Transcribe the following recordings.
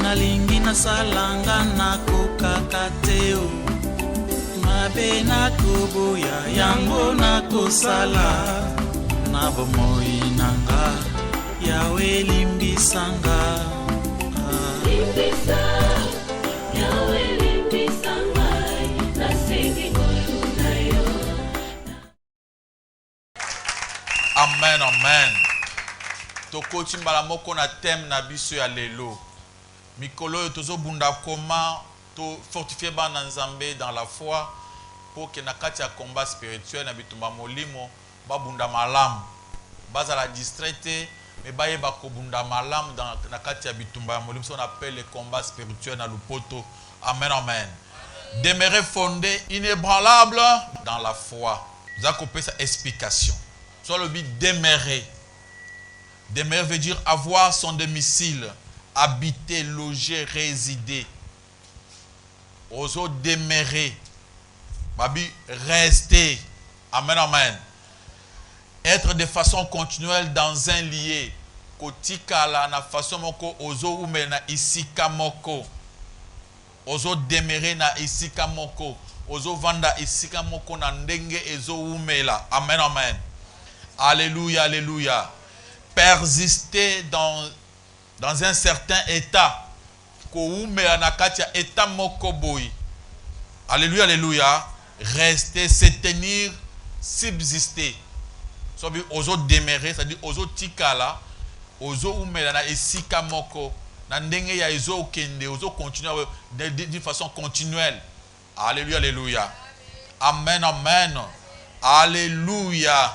nalingi nasalanga nakokaka te mabe nakoboya yango nakosala na bomoi nanga yawe limbisanga limbisa yawe limbisanga nasengi ngolu na yo. Amen, amen. Tokoti mbala moko na thème na biso ya lelo. Mikolo yo tozo bunda comment to fortifier ba na Nzambe dans la foi pour que na kati ya combat spirituel na bitumba molimo ba bunda malamu. Baza la distraite mais ba yeba ko bunda malamu dans na kati ya bitumba molimo, on appelle le combat spirituel na lupoto. Amen, amen. Demeurer fondé, inébranlable dans la foi. Vous avez compris sa explication. Soit le but demeurer. Demeurer veut dire avoir son domicile, habiter, loger, résider. Oso demeurer. Babi rester. Amen, amen. Être de façon continuelle dans un lieu. Kotika la na façon moko ozo ume na isika moko. Ozo demeurer na isika moko. Ozo vanda isika moko na ndenge ezo umela. Amen, amen. Alléluia, alléluia. Persister dans un certain état. Koumea na katia état moko boy. Alléluia, alléluia. Rester, se tenir, subsister. Sobi ozo demeurer, c'est-à-dire ozo tikala, ozo umela na esika moko. Na ndenge ya ezo kende, ozo continuer de façon continuelle. Alléluia, alléluia. Amen, amen. Alléluia.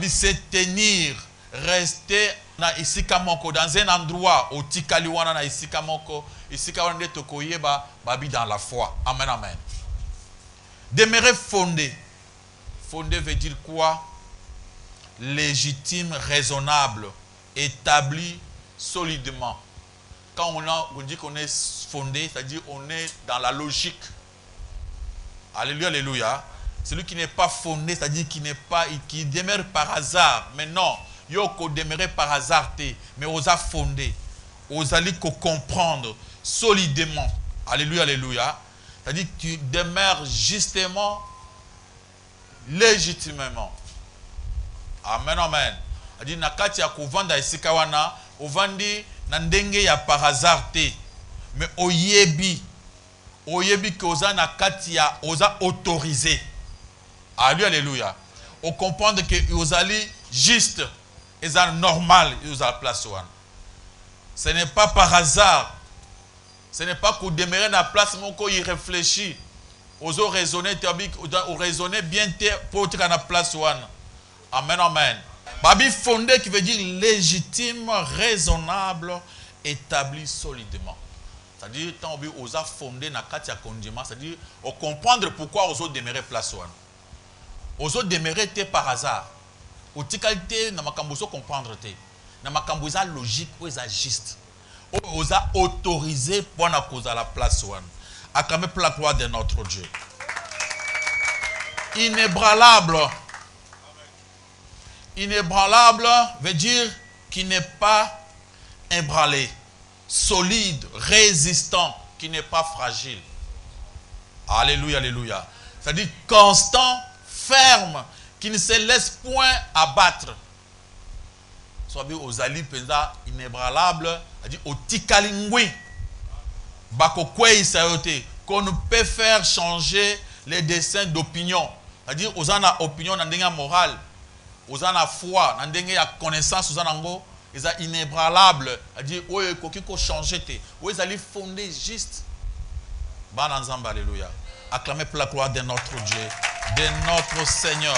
Se tenir, rester na isika moko dans un endroit au tikaliwana na isika moko, isika wana nde tokoyeba babi dans la foi. Amen, amen. Demeurer fondé. Fondé veut dire quoi? Légitime, raisonnable, établi solidement. Quand on dit qu'on est fondé, c'est-à-dire on est dans la logique. Alléluia, alléluia. Celui qui n'est pas fondé, c'est-à-dire qui demeure par hasard. Mais non, yoko demeurer par hasard, mais osa fondé, osa li ko comprendre solidement. Alléluia, alléluia. C'est-à-dire que tu demeures justement, légitimement. Amen, amen. C'est-à-dire nakati ya kovanda esika wana, ovandi na ndenge ya par hasard te, mais oyebi que osa nakati ya osa autorisé. Alléluia, alléluia. On comprend que vous allez juste et c'est normal vous allez place one. Ce n'est pas par hasard. Ce n'est pas qu'on demeure dans la place mais qu'on y réfléchit. Vous raisonner ou raisonner bien pour être dans la place one. Amen, amen. Babi fondé qui veut dire légitime, raisonnable, établi solidement. C'est-à-dire quand on a fondé dans la katia condiment, c'est-à-dire on comprendre pourquoi on demeurer place one. Ozo demeurer par hasard. Au tikalité na makambo so comprendre te. Na makambo za logique ou za juste. Oza autorisé pour na cause à la place one. Acclamez pour la gloire de notre Dieu. Inébranlable. Inébranlable veut dire qui n'est pas ébranlé. Solide, résistant, qui n'est pas fragile. Alléluia, alléluia. C'est-à-dire constant, ferme, qui ne se laisse point abattre. Soit bien aux alliés pesa inébranlable, c'est-à-dire au tikalingui. Bako kwei sayote, qu'on peut faire changer les dessins d'opinion. C'est-à-dire aux ana opinion na ndenga morale, aux ana foi, na ndenga connaissance aux anango, ils sont inébranlables. C'est-à-dire ouais koki ko changer te, ouais ils allaient fonder juste. Ban ensemble, alléluia. Acclamez pour la gloire de notre Dieu, de notre Seigneur.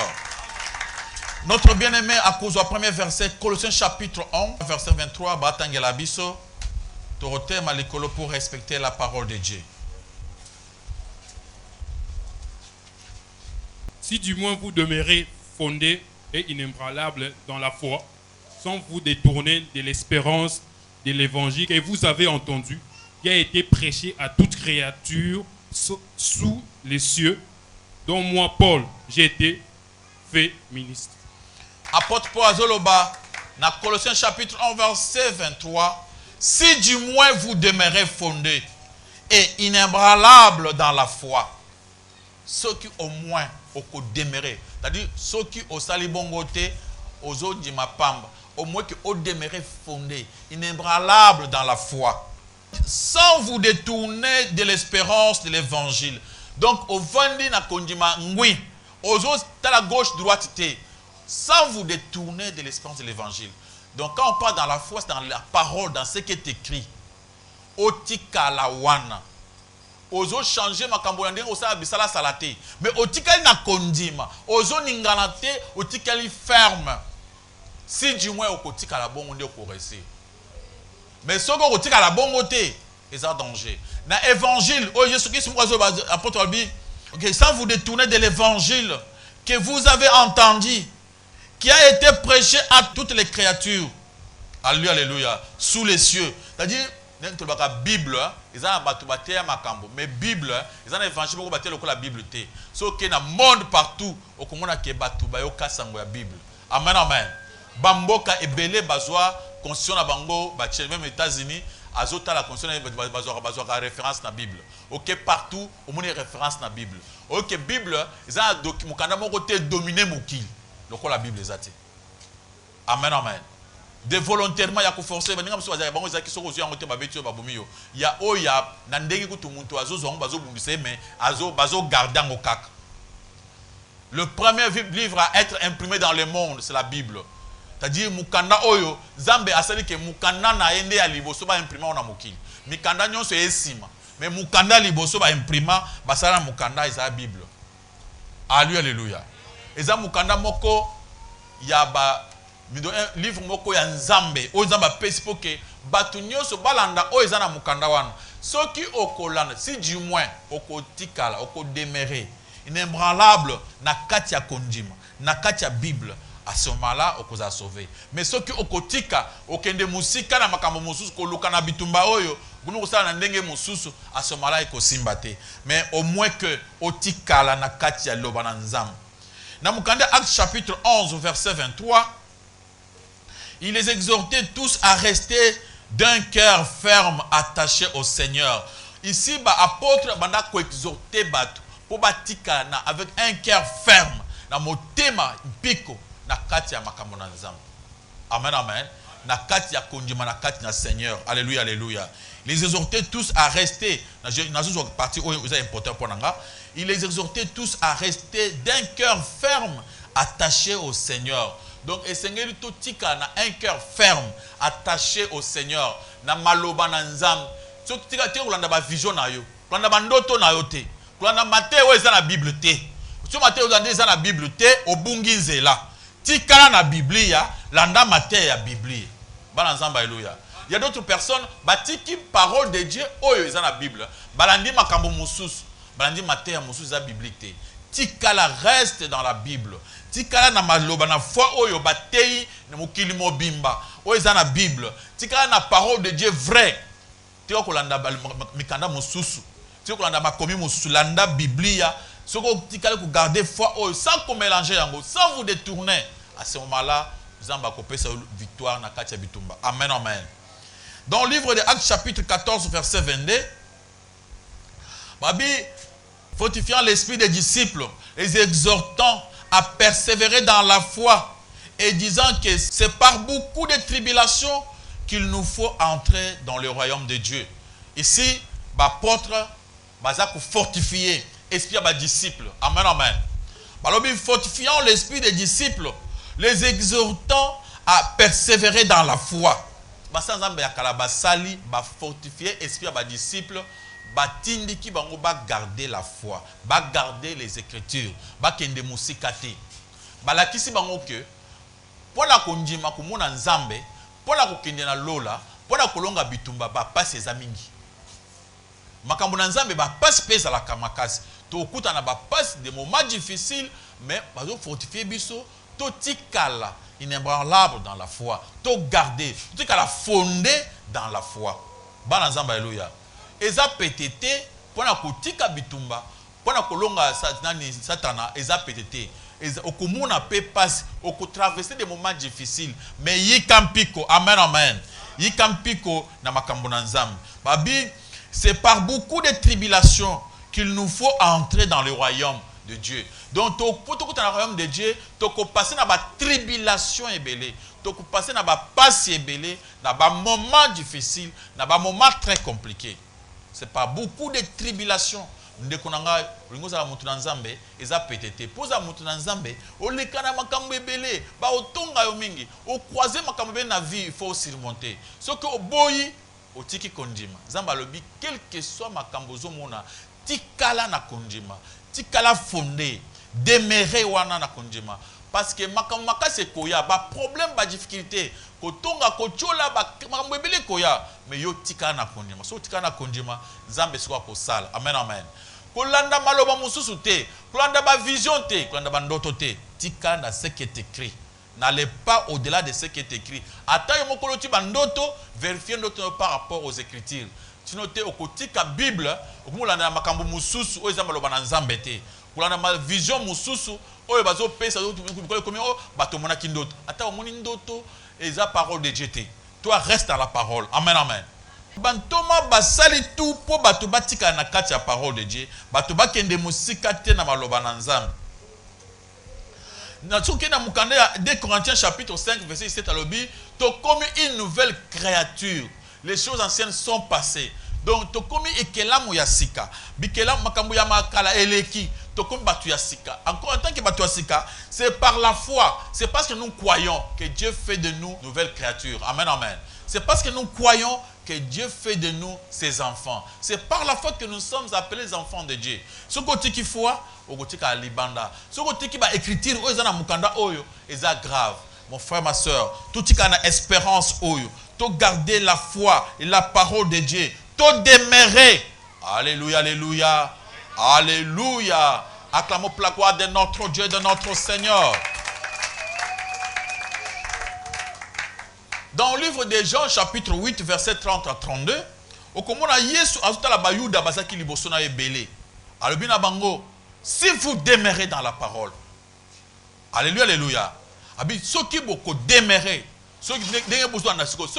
Notre bien-aimé, à cause du premier verset, Colossiens chapitre 1, verset 23, Batangela Biso, Torote Malikolo pour respecter la parole de Dieu. Si du moins vous demeurez fondés et inébranlables dans la foi, sans vous détourner de l'espérance de l'évangile que vous avez entendu, qui a été prêché à toute créature sous les cieux, dont moi, Paul, j'ai été fait ministre. Apôtre Paul Azoloba, dans Colossiens chapitre 1, verset 23, Si du moins vous demeurez fondés et inébranlables dans la foi, ceux qui au moins au demeurer, c'est-à-dire ceux qui au salibongoté, aux autres du mapamba, au moins qui au demeurer fondés, inébranlables dans la foi, sans vous détourner de l'espérance de l'évangile. Donc au vendi na kondima ngui, aux autres à la gauche droite té, sans vous détourner de l'espérance de l'évangile. Donc quand on parle dans la foi, c'est dans la parole, dans ce qui est écrit. Otika la wana. Ozo changer makambo ndenge osala bisala salate. Mais otika na kondima. Ozo ninganate, otika li ferme. Si du moins okotika la bongo nde okoresi. Mais soko okotika la bongo te, c'est un danger. Dans l'évangile, oh Jésus-Christ, apôtre Albi, okay, sans vous détourner de l'évangile que vous avez entendu, qui a été prêché à toutes les créatures. Alléluia, alléluia. Sous les cieux. C'est-à-dire, la Bible, ils ont un makambo. Mais Bible, ils ont un évangile pour battre la Bible. Ce qui est dans le monde partout, au commun qui est battu, il y a la Bible. Amen, amen. Bamboka et belé bazwa, constitution na bango, même aux États-Unis, azota la constitution bazwa référence dans la Bible. Ok, partout, au monde référence dans la Bible. Ok, Bible, ils ont un document, côté dominé moukil. Donc la Bible les a dit. Amen, amen. De volontairement, il y a forcer. Il y a oya nandegi kutumuntu azo bazo bundise mais bazo gardant au kak. Le premier livre à être imprimé dans le monde, c'est la Bible. C'est-à-dire mukanda oyo zambe asali ke mukanda na ende ya liboso ba imprima ona mokili. Mikanda nyonso esima. Mais mukanda liboso ba imprima basala mukanda isa Bible. Alléluia, alléluia. Eza mukanda moko ya ba livre moko ya nzambe o nzamba pesi poke batu nyonso balanda o eza na mukanda wana soki okolanda si du moins okotikala okodemere inébranlable na kati ya kondima na kati ya Bible à ce moment-là okoza sauver. Mais soki okotika okende musika na makambo mosusu koluka na bitumba oyo bunu kosala na ndenge mosusu à ce moment-là ekosimba te. Mais au moins que otikala na kati ya loba na nzambe. Dans Mukanda, Actes chapitre 11, verset 23, il les exhortait tous à rester d'un cœur ferme attaché au Seigneur. Ici, l'apôtre banda ko exhorter batu pour batika na avec un cœur ferme na motema mpiko na kati ya makambo na nzambe. Amen, amen. Na kati ya kondima na kati na Seigneur. Alléluia, alléluia. Il les exhortait tous à rester. Dans partie où vous avez important pour nanga. Il les exhortait tous à rester d'un cœur ferme attaché au Seigneur. Donc, le Seigneur tout tika na un cœur ferme attaché au Seigneur. Na maloba na nzam. So tika te kulanda ba vision na yo. Kulanda ba ndoto na yo te. Kulanda mate o eza na Bible te. So mate o eza na Bible te obungi nzela. Tika na Biblia landa mate ya Biblia. Bana nzamba haleluya. Il y a d'autres personnes batiki parole de Dieu oyo eza na Bible. Balandi makambo mususu. Balandi mate ya mususu za biblique. Tikala reste dans la Bible. Tikala na maloba na foi oyo batei na mokili mobimba. Oyo eza na Bible. Tikala na parole de Dieu vrai. Tiko kolanda mikanda mususu. Tiko kolanda makomi mususu landa Biblia. Soko tikala ko garder foi oyo sans ko mélanger yango, sans vous détourner. À ce moment-là, Zamba kopé sa victoire na katia bitumba. Amen, amen. Dans le livre de Actes chapitre 14 verset 22, Babi fortifiant l'esprit des disciples, les exhortant à persévérer dans la foi et disant que c'est par beaucoup de tribulations qu'il nous faut entrer dans le royaume de Dieu. Ici, l'apôtre va fortifier l'esprit des disciples. Amen, amen. Babi fortifiant l'esprit des disciples, les exhortant à persévérer dans la foi. Basali va fortifier l'esprit des disciples. Batindi ki bango ba garder la foi, ba garder les écritures, ba kende musikate. Balakisi bango ke pona konjima kumona nzambe, pona kokende na lola, pona kolonga bitumba ba passe ezamingi. Makambo na nzambe ba passe pesa la kamakasi. To okuta na ba passe des moments difficiles, mais bazo fortifier biso, to tikala inébranlable dans la foi, to garder, to tikala fondé dans la foi. Bana nzambe alléluia. Eza PTT pona kotika bitumba pona kolonga satana eza PTT okomuna pe passe oko traverser des moments difficiles mais yikampiko amen amen yikampiko na makambo na nzambe. Babi, c'est par beaucoup de tribulations qu'il nous faut entrer dans le royaume de Dieu. Donc, pour tout dans le royaume de Dieu, tu peux passer dans la tribulation ébélée, tu peux passer dans la passe ébélée, dans un moment difficile, dans un moment très compliqué. C'est par beaucoup de tribulations. Ndekonanga ringoza la mutu na nzambe eza petete poza mutu na nzambe olekana makambo ebele ba otonga yo mingi o croiser makambo be na vie il faut surmonter ce que oboyi otiki kondima nzamba lobi quel que soit makambo zo mona tikala na kondima tikala fondé demeurer wana na kondima parce que makambo makase koya ba problème ba difficulté kotonga kochola ba makambo ebele koya mais yo tikala na kondima so tikala na kondima nzambe siko ko sala amen amen. Kolanda maloba mususu te, kolanda ba vision te, kolanda ba ndoto te. Tika na ce qui est écrit. N'allez pas au-delà de ce qui est écrit. Ata yo mokolo ti ba ndoto, vérifiez ndoto par rapport aux écritures. Tu note okotika Bible, okumulanda makambo mususu o eza maloba na nzambe te. Kolanda ma vision mususu oyo bazo pesa komi o bato monaki ndoto. Ata omoni ndoto eza parole de Dieu te. Toi reste dans la parole. Amen amen. Bantoma basali tout po bato batika na kati ya parole de Dieu bato bakende musika te na maloba na nzambe na tsoki na mukanda ya 2 Corinthiens chapitre 5 verset 7 alobi to comme une nouvelle créature les choses anciennes sont passées donc to comme ekelamu ya sika bikela makambo ya makala eleki to comme batu ya sika encore en tant que batu ya sika c'est par la foi c'est parce que nous croyons que Dieu fait de nous nouvelles créatures amen amen c'est parce que nous croyons que Dieu fait de nous ses enfants. C'est par la foi que nous sommes appelés les enfants de Dieu. Ce côté qui foi, au côté qui a libanda. Ce côté qui va écrire, oyo, est grave. Mon frère, ma soeur, tout ce qui a espérance, oyo, tout garder la foi et la parole de Dieu, tout demeurer. Alléluia, alléluia, alléluia. Acclamons la gloire de notre Dieu, de notre Seigneur. Dans le livre de Jean, chapitre 8, verset 30 à 32, okomona Yesu azuta la bayuda bazaki liboso na ebele. Alobina bango, si vous demeurez dans la parole. Alléluia, alléluia. Abi ceux qui beaucoup demeurer, ceux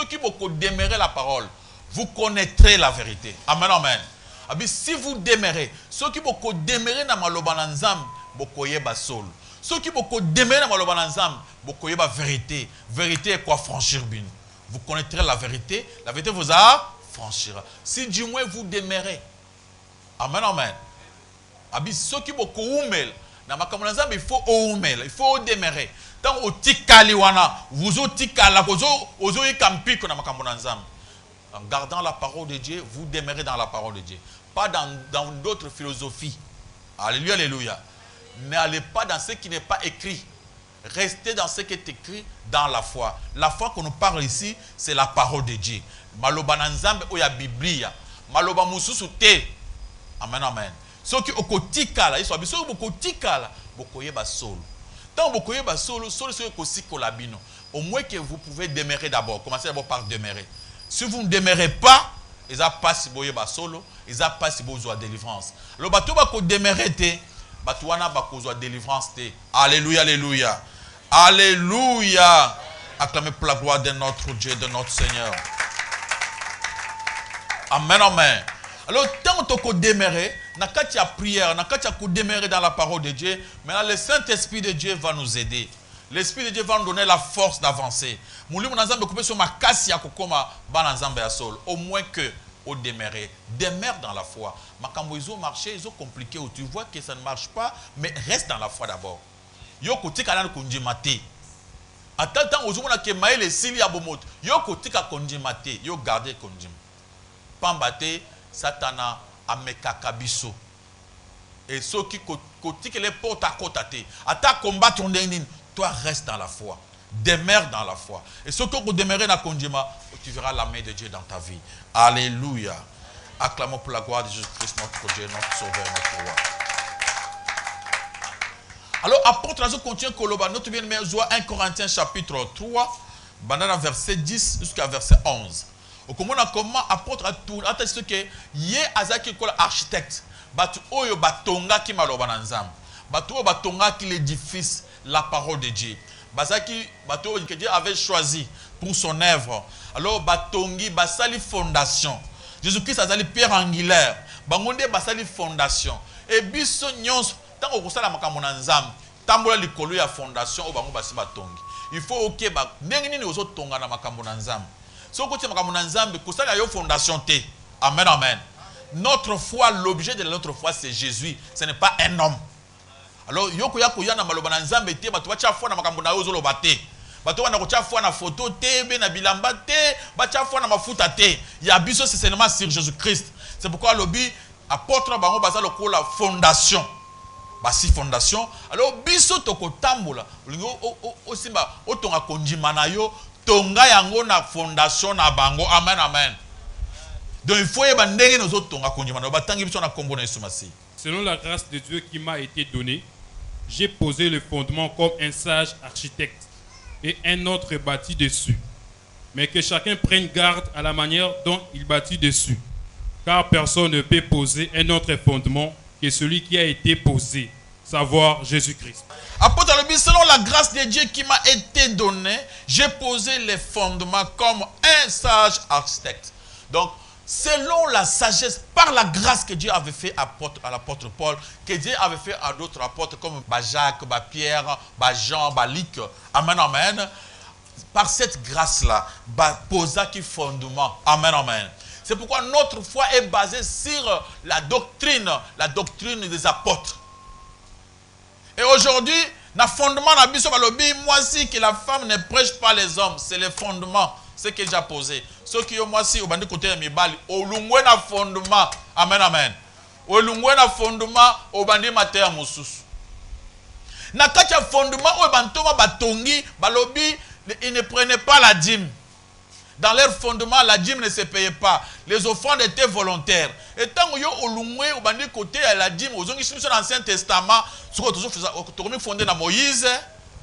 qui beaucoup demeurer la parole, vous connaîtrez la vérité. Amen, amen. Abi si vous demeurez, ceux qui beaucoup demeurer na maloba na nzambe, beaucoup yeba sol. Ceux qui beaucoup demeurent dans le bananzam, beaucoup y a vérité. Vérité est quoi franchir bin. Vous connaîtrez la vérité vous a franchira. Si du moins vous demeurez. Amen amen. Abi ceux qui beaucoup oumel, na makamonazam il faut oumel, il faut demeurer. Tant au tikali wana, vous au tikala ozo yikampiko na makamonazam. En gardant la parole de Dieu, vous demeurez dans la parole de Dieu, pas dans d'autres philosophies. Alléluia alléluia. N'allez pas dans ce qui n'est pas écrit. Restez dans ce qui est écrit dans la foi. La foi qu'on nous parle ici, c'est la parole de Dieu. Maloba nanzambe oya Biblia. Maloba mususu te. Amen, amen. Ceux qui okotikala, ils sont habitués au okotikala, bokoye ba solo. Tant bokoye ba solo, solo ceux qui osikolabiно. Au moins que vous pouvez demeurer d'abord. Commencez d'abord par demeurer. Si vous ne demeurez pas, ils n'ont pas si boye ba solo, ils n'ont pas si besoin de délivrance. Le bateau va demeurer te. Batouana bakozwa délivrance te. Alléluia, alléluia. Alléluia. Acclamez pour la gloire de notre Dieu, de notre Seigneur. Amen, amen. Alors, tant que tu demeures, na katia prière, na katia ku demeurer dans la parole de Dieu, maintenant le Saint-Esprit de Dieu va nous aider. L'Esprit de Dieu va nous donner la force d'avancer. Moulimu nazambe couper sur ma kasi ya kokoma ba nazambe ya sol. Au moins que au demeurer. Demeure dans la foi. Makambo ils ont marché, ils ont compliqué. Tu vois que ça ne marche pas, mais reste dans la foi d'abord. Yo kotika na konjimate. Attends, aux gens qui maïle les sili abomot. Yo kotika konjimate. Yo garder konjim. Pambate satana amekakabiso. Et ceux qui kotika les portes à côté. Atta combattre ton dénin. Toi reste dans la foi. Demeure dans la foi. Et ce que vous demeurez dans le konjima, tu verras la main de Dieu dans ta vie. Alléluia. Acclamons pour la gloire de Jésus-Christ, notre Dieu, notre Sauveur, notre Roi. Alors, apôtre, nous continuons à notre bien-aimé, 1 Corinthiens chapitre 3, verset 10 jusqu'à verset 11. Comment apôtre a tout, ce que yé azaki kola architecte, batu oyo batonga ki maloba na nzambe, batu oyo batonga ki l'édifice, la parole de Dieu. Bazaki, bateau que Dieu avait choisi pour son œuvre. Alors batongi basali fondation. Jésus-Christ a sali pierre angulaire. Bangonde basali fondation. Et biso nyons tant ko sala makambo na nzambe. Tambola likolo ya fondation o bango basi batongi. Il faut que ba ndenge nini ozo tonga na makambo na nzambe. So ko tia makambo na nzambe ko sala yo fondation te. Amen amen. Notre foi, l'objet de notre foi, c'est Jésus. Ce n'est pas un homme. Alors, yoko ya koya na maloba na nzambe te, bato bacha foi na makambo na ozo loba te. Bato wana ko tia foi na photo te, be na bilamba te, bacha foi na mafuta te. Ya biso c'est seulement sur Jésus-Christ. C'est pourquoi lobi apôtre bango baza lokola fondation. Basi fondation. Alors biso toko tambola, lingo o simba o tonga konjima na yo, tonga yango na fondation na bango. Amen amen. Donc il faut que nous Selon la grâce de Dieu qui m'a été donnée, j'ai posé le fondement comme un sage architecte et un autre bâtit dessus. Mais que chacun prenne garde à la manière dont il bâtit dessus. Car personne ne peut poser un autre fondement que celui qui a été posé, savoir Jésus-Christ. Apôtre Alobi, selon la grâce de Dieu qui m'a été donnée, j'ai posé les fondements comme un sage architecte. Donc, selon la sagesse, par la grâce que Dieu avait fait à l'apôtre Paul, que Dieu avait fait à d'autres apôtres comme Jacques, Pierre, Jean, Luc. Amen, amen. Par cette grâce-là, posa qui fondement. Amen, amen. C'est pourquoi notre foi est basée sur la doctrine des apôtres. Et aujourd'hui, le fondement de Biso Balobi, moi aussi que la femme ne prêche pas les hommes, c'est le fondement. Ce que j'ai posé. Ceux qui ont moi aussi au bandi côté de Mibali, au lungwe na fondement. Amen, amen. Au lungwe na fondement, au bandi mater musus. Na katia fondement, au bantoma batongi, balobi, ils ne prenaient pas la dîme. Dans leur fondement, la dîme ne se payait pas. Les offrandes étaient volontaires. Et tant que au lungwe, au bandi côté de la dîme, aux ongi dans l'Ancien Testament, ce que tu as fondé dans Moïse,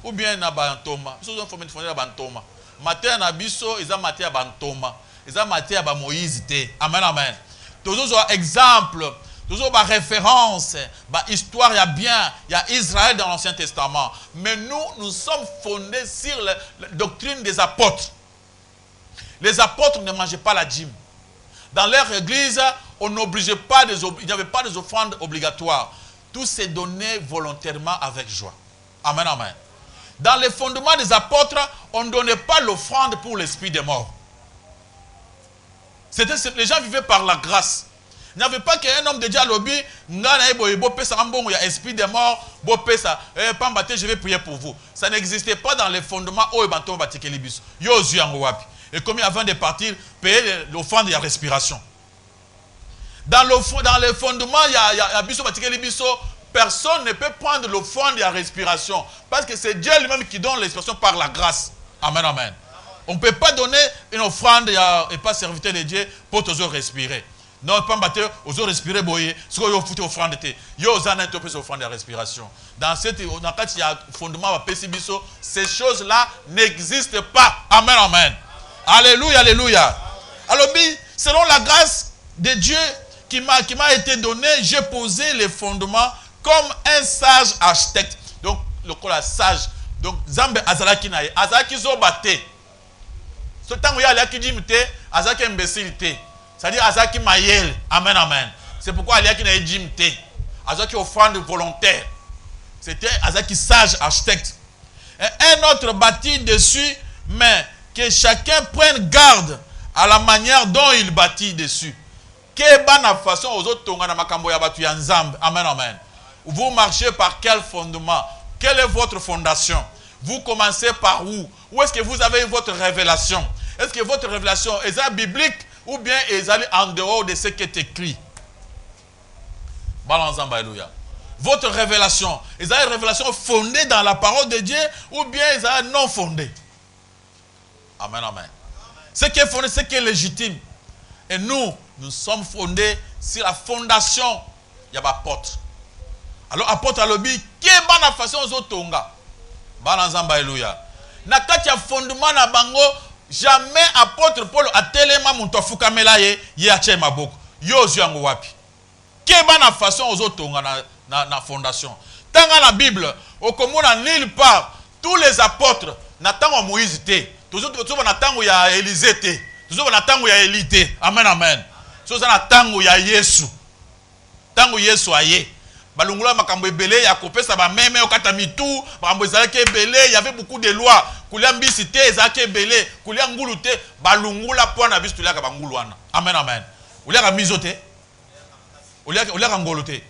ou bien dans Bantoma. Ce que tu as fondé dans Bantoma. Matin na biso, ils ont maté à Bantoma. Ils ont maté à Moïse. Amen, amen. Toujours un exemple, toujours une référence, une histoire, il y a bien, il y a Israël dans l'Ancien Testament. Mais nous sommes fondés sur la doctrine des apôtres. Les apôtres ne mangeaient pas la dîme. Dans leur église, on n'obligeait pas, il n'y avait pas des offrandes obligatoires. Tout s'est donné volontairement avec joie. Amen, amen. Dans les fondements des apôtres, on ne donnait pas l'offrande pour l'esprit des morts. Les gens vivaient par la grâce. Il n'y avait pas qu'un homme de Dieu à l'objet, il y a esprit des morts, je vais prier pour vous. Ça n'existait pas dans les fondements. Et comme avant de partir, payer l'offrande et la respiration. Dans les fondements, il y a personne ne peut prendre l'offrande et la respiration. Parce que c'est Dieu lui-même qui donne l'expression par la grâce. Amen, amen. On ne peut pas donner une offrande et pas serviteur de Dieu pour toujours respirer. Non, pas battre, aux respirer, boyer, ce que vous faites offrande. Vous avez offrande et la respiration. Dans cette, il y a fondement, ces choses-là n'existent pas. Amen, amen. Alléluia, alléluia. Alors, selon la grâce de Dieu qui m'a été donnée, j'ai posé les fondements comme un sage architecte. Donc, le col sage. Donc, Zambe Azalaki nae. Azalaki zobate. Ce temps où il y a l'akidimité, Azalaki imbécilité. C'est-à-dire Azalaki mayel. Amen, amen. C'est pourquoi il y a qui n'a dimité. Azalaki offrande volontaire. C'était Azalaki sage architecte. Et un autre bâtit dessus, mais que chacun prenne garde à la manière dont il bâtit dessus. Quelle bonne façon aux autres tongana makambo ya batu ya nzambe. Amen, amen. Vous marchez par quel fondement? Quelle est votre fondation? Vous commencez par où? Où est-ce que vous avez votre révélation? Est-ce que votre révélation est biblique ou bien est en dehors de ce qui est écrit? Alléluia. Votre révélation, est une révélation fondée dans la parole de Dieu ou bien est non fondée? Amen, amen. Ce qui est fondé, ce qui est légitime. Et nous sommes fondés sur la fondation. Il y a apôtre. Alors, apôtre à l'obi, qui est bonne façon aux autres tonga? Balanzamba, alléluia. Na kati ya fondement na bango, jamais apôtre Paul a tellement montofu kamela ye ache maboko. Yo yango wapi. Qui est bonne façon aux autres tonga na fondation. Tanga la Bible, au commun nulle part, tous les apôtres, na tango Moïse te. Toujours na tango ya Élysée te. Toujours na tango ya Élie te. Amen amen. Toujours na tango ya Yesu. Tango Yesu aye. Balungula makambo ebele ya kopesa ba meme okata mitu, makambo ezalaki ebele, il y avait beaucoup de lois. Kulia mbisi te ezalaki ebele, kulia ngulu te, balungula pona biso tulia ka bangulu wana. Amen amen. Ulia ka mizo te. Ulia ka ngolo te.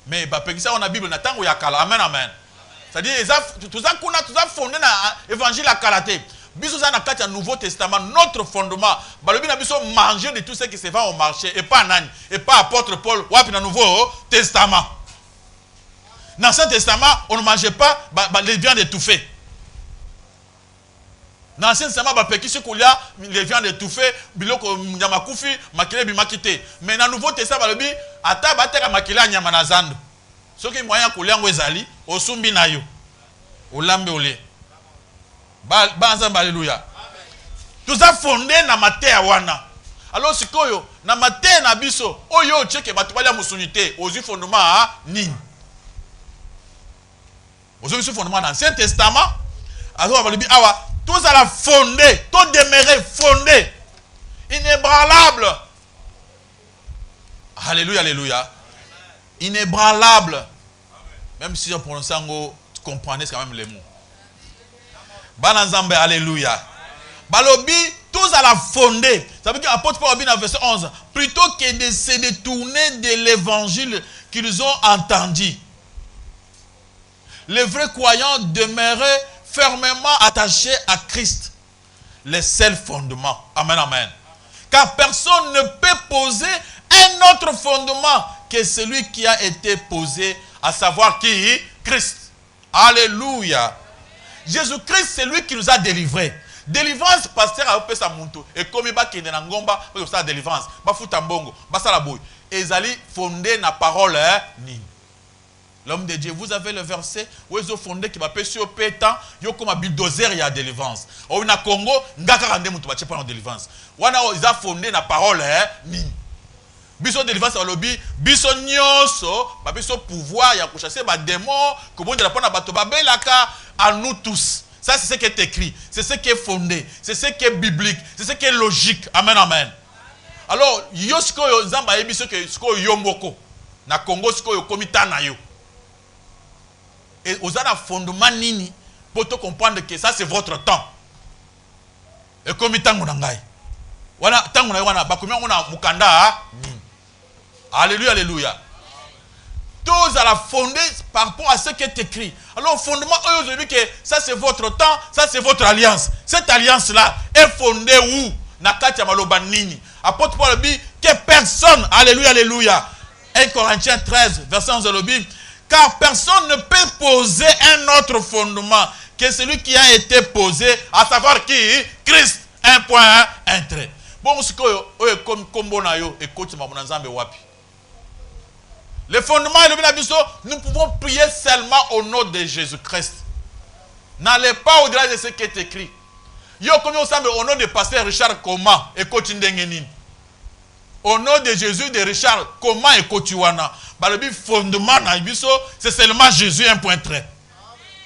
Mais ba pekisa on a Bible na tango ya kala. Amen amen. C'est-à-dire tout ça fondé na évangile à kalaté. Biso ça na kati ya Nouveau Testament, notre fondement. Balobi na biso manger de tout ce qui se vend au marché et pas nani et pas apôtre Paul wapi na Nouveau Testament. Dans l'Ancien Testament, on ne mangeait pas les viandes étouffées. Dans l'Ancien Testament, ba peki sikolia les viandes étouffées, biloko nyama kufi, makile bimakite. Mais dans Nouveau Testament balobi ata bateka makila nyama na zando. Soki moyen kolia ngo ezali, osumbi na yo. Olambe olé. Alléluia. Tout ça fondé na maté wana. Alors sikoyo na maté na biso oyo cheke batu bali musunité ozu fondement nini. Ozu fondement dans l'Ancien Testament. Alors balibi awa tout ça la fondé, tout demeuré fondé. Inébranlable. Alléluia alléluia. Inébranlable. Même si on prononce ngo tu comprenez quand même les mots. Bananzambe, alléluia. Balobi, tous à la fondée. Ça veut dire l'apôtre Paul dans verset 11. Plutôt que de se détourner de l'évangile qu'ils ont entendu. Les vrais croyants demeuraient fermement attachés à Christ. Les seuls fondements. Amen, amen. Car personne ne peut poser un autre fondement que celui qui a été posé, à savoir qui? Christ. Alléluia. Jésus-Christ, c'est lui qui nous a délivrés. Délivrance, pasteur a opé sa monto. Et comme il va qui est dans Ngomba, parce que ça délivrance. Ba futambongo, ba salaboy. Ezali fondé na parole ni. L'homme de Dieu, vous avez le verset où ils ont fondé qui va pécher au pétant, yo comme un bulldozer il y a délivrance. Au na Congo, ngaka rande muto ba chepa na délivrance. Wana ils ont fondé na parole ni. Biso délivrance à lobby, biso nyonso, ba biso pouvoir ya chasser ba démon, que bon de la pona bato ba belaka à nous tous. Ça c'est ce qui est écrit, c'est ce qui est fondé, c'est ce qui est biblique, c'est ce qui est logique. Amen amen. Alors yo siko yo nzamba yebi ce que siko yo moko na Congo siko yo komita na yo. Et aux ana fondement nini pour te comprendre que ça c'est votre temps. Et komita ngunangai. Wana tangu na wana bakomia ngona mukanda ni. Alléluia, alléluia. Tous à la fondée par rapport à ce qui est écrit. Alors, au fondement, aujourd'hui, que ça c'est votre temps, ça c'est votre alliance. Cette alliance-là est fondée où? Nakatia maloba nini. Apôtre Paul dit que personne, alléluia, alléluia. 1 Corinthiens 13, verset 11 le dit, car personne ne peut poser un autre fondement que celui qui a été posé, à savoir qui? Christ. Un point, un trait. Bon, ce que comme kombonayo et coach mabonanzambe wapi. Le fondement est le nous pouvons prier seulement au nom de Jésus-Christ. N'allez pas au-delà de ce qui est écrit. Yo comme on semble au nom de pasteur Richard Koma et coach Ndengenin. Au nom de Jésus de Richard Koma et coach Wana. Bah le fondement na biso c'est seulement Jésus un point trait.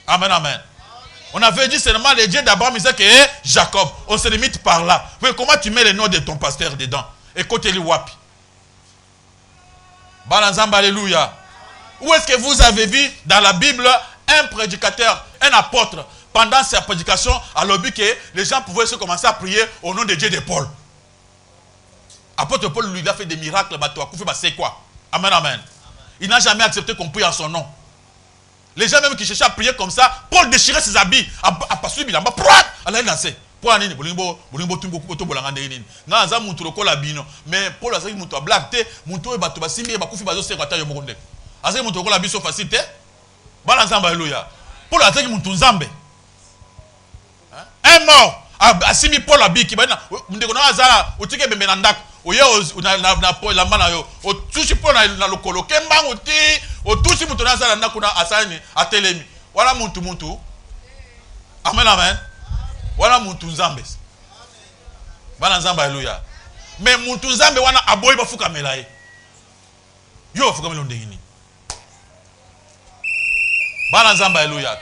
Amen amen. On avait dit seulement les dieux d'Abraham, Isaac et Jacob. On se limite par là. Mais comment tu mets le nom de ton pasteur dedans? Et côté li wapi. Balanzamba, alléluia. Où est-ce que vous avez vu dans la Bible un prédicateur, un apôtre, pendant sa prédication, à l'objet que les gens pouvaient se commencer à prier au nom de Dieu de Paul? Apôtre Paul, lui, il a fait des miracles, c'est quoi? Amen, amen. Il n'a jamais accepté qu'on prie en son nom. Les gens même qui cherchaient à prier comme ça, Paul déchirait ses habits, à passer le bilan, allez lancer. Pour aller bolingo tumbo kuto bolangande nini. Na za muntu lokola bino, mais Paul a dit muntu a black te, muntu e bato basimbi e bakufi bazo se kwata yo mokonde. Asa muntu lokola biso facile te. Bala nzamba alléluia. Paul a dit muntu nzambe. Un mort asimbi Paul abiki bana ndeko na azala utike bembe na ndako. Oye na Paul la mana yo. O tushi Paul na lokolo kembango ti, o tushi muntu na azala ndako na asani atelemi. Wala muntu. Amen amen. Wana muntu nzambe. Bana nzamba alléluia. Mais muntu nzambe wana aboyi bafuka melaye. Yo bafuka melonde ngini. Bana nzamba alléluia.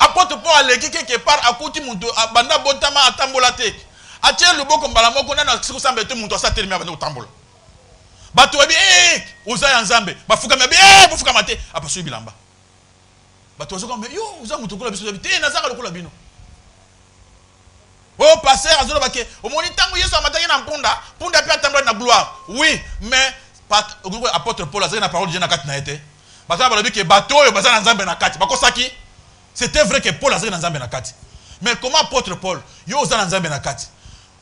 Apôtre Paul aleki quelque part akuti muntu banda botama atambola te. Atie loboko mbala moko na sikusamba ete muntu asatelemi abanda kotambola. Bato babi oza ya nzambe bafuka mabi bufuka mate apaso bilamba. Bato bazoka mbe yo oza muntu kola biso te nazaka lokola bino. Oh pasteur azolo bake omoni tango Yesu amataki na mpunda pe atambola na gloire. Oui, mais apôtre Paul azaki na parole de Dieu na kati na ete. Bato balobi ke bato oyo baza na nzambe na kati bakosaki. C'était vrai que Paul azaki na nzambe na kati. Mais comment apôtre Paul yo oza na nzambe na kati?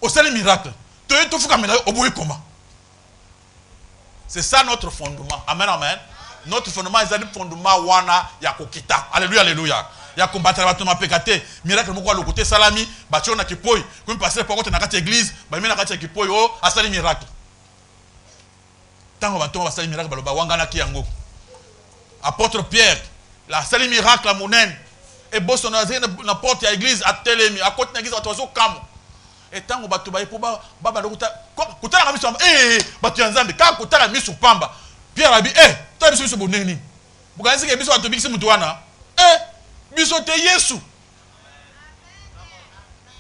Osali miracle. Toye tofuka mena oboyi comment? C'est ça notre fondement. Amen, amen. Notre fondement est le fondement wana ya kokita. Alléluia, alléluia. Ya combattre bato ma pekate. Miracle moko le côté salami, batio na kipoy. Comme passer pour na kati église, ba mi na kati kipoy oh, asali miracle. Tango bato asali miracle baloba wangana ki yango. Apôtre Pierre, la sali miracle à monen. Et bosso na na porte ya église à telemi, à côté na église bato kamo. Et tango bato ba pour baba lokuta kutala miso bato ya nzambe ka kutala miso pamba. Pierre abi toi biso boneni. Bukanisi ke biso bato bikisi mutu wana. Biso te Yesu.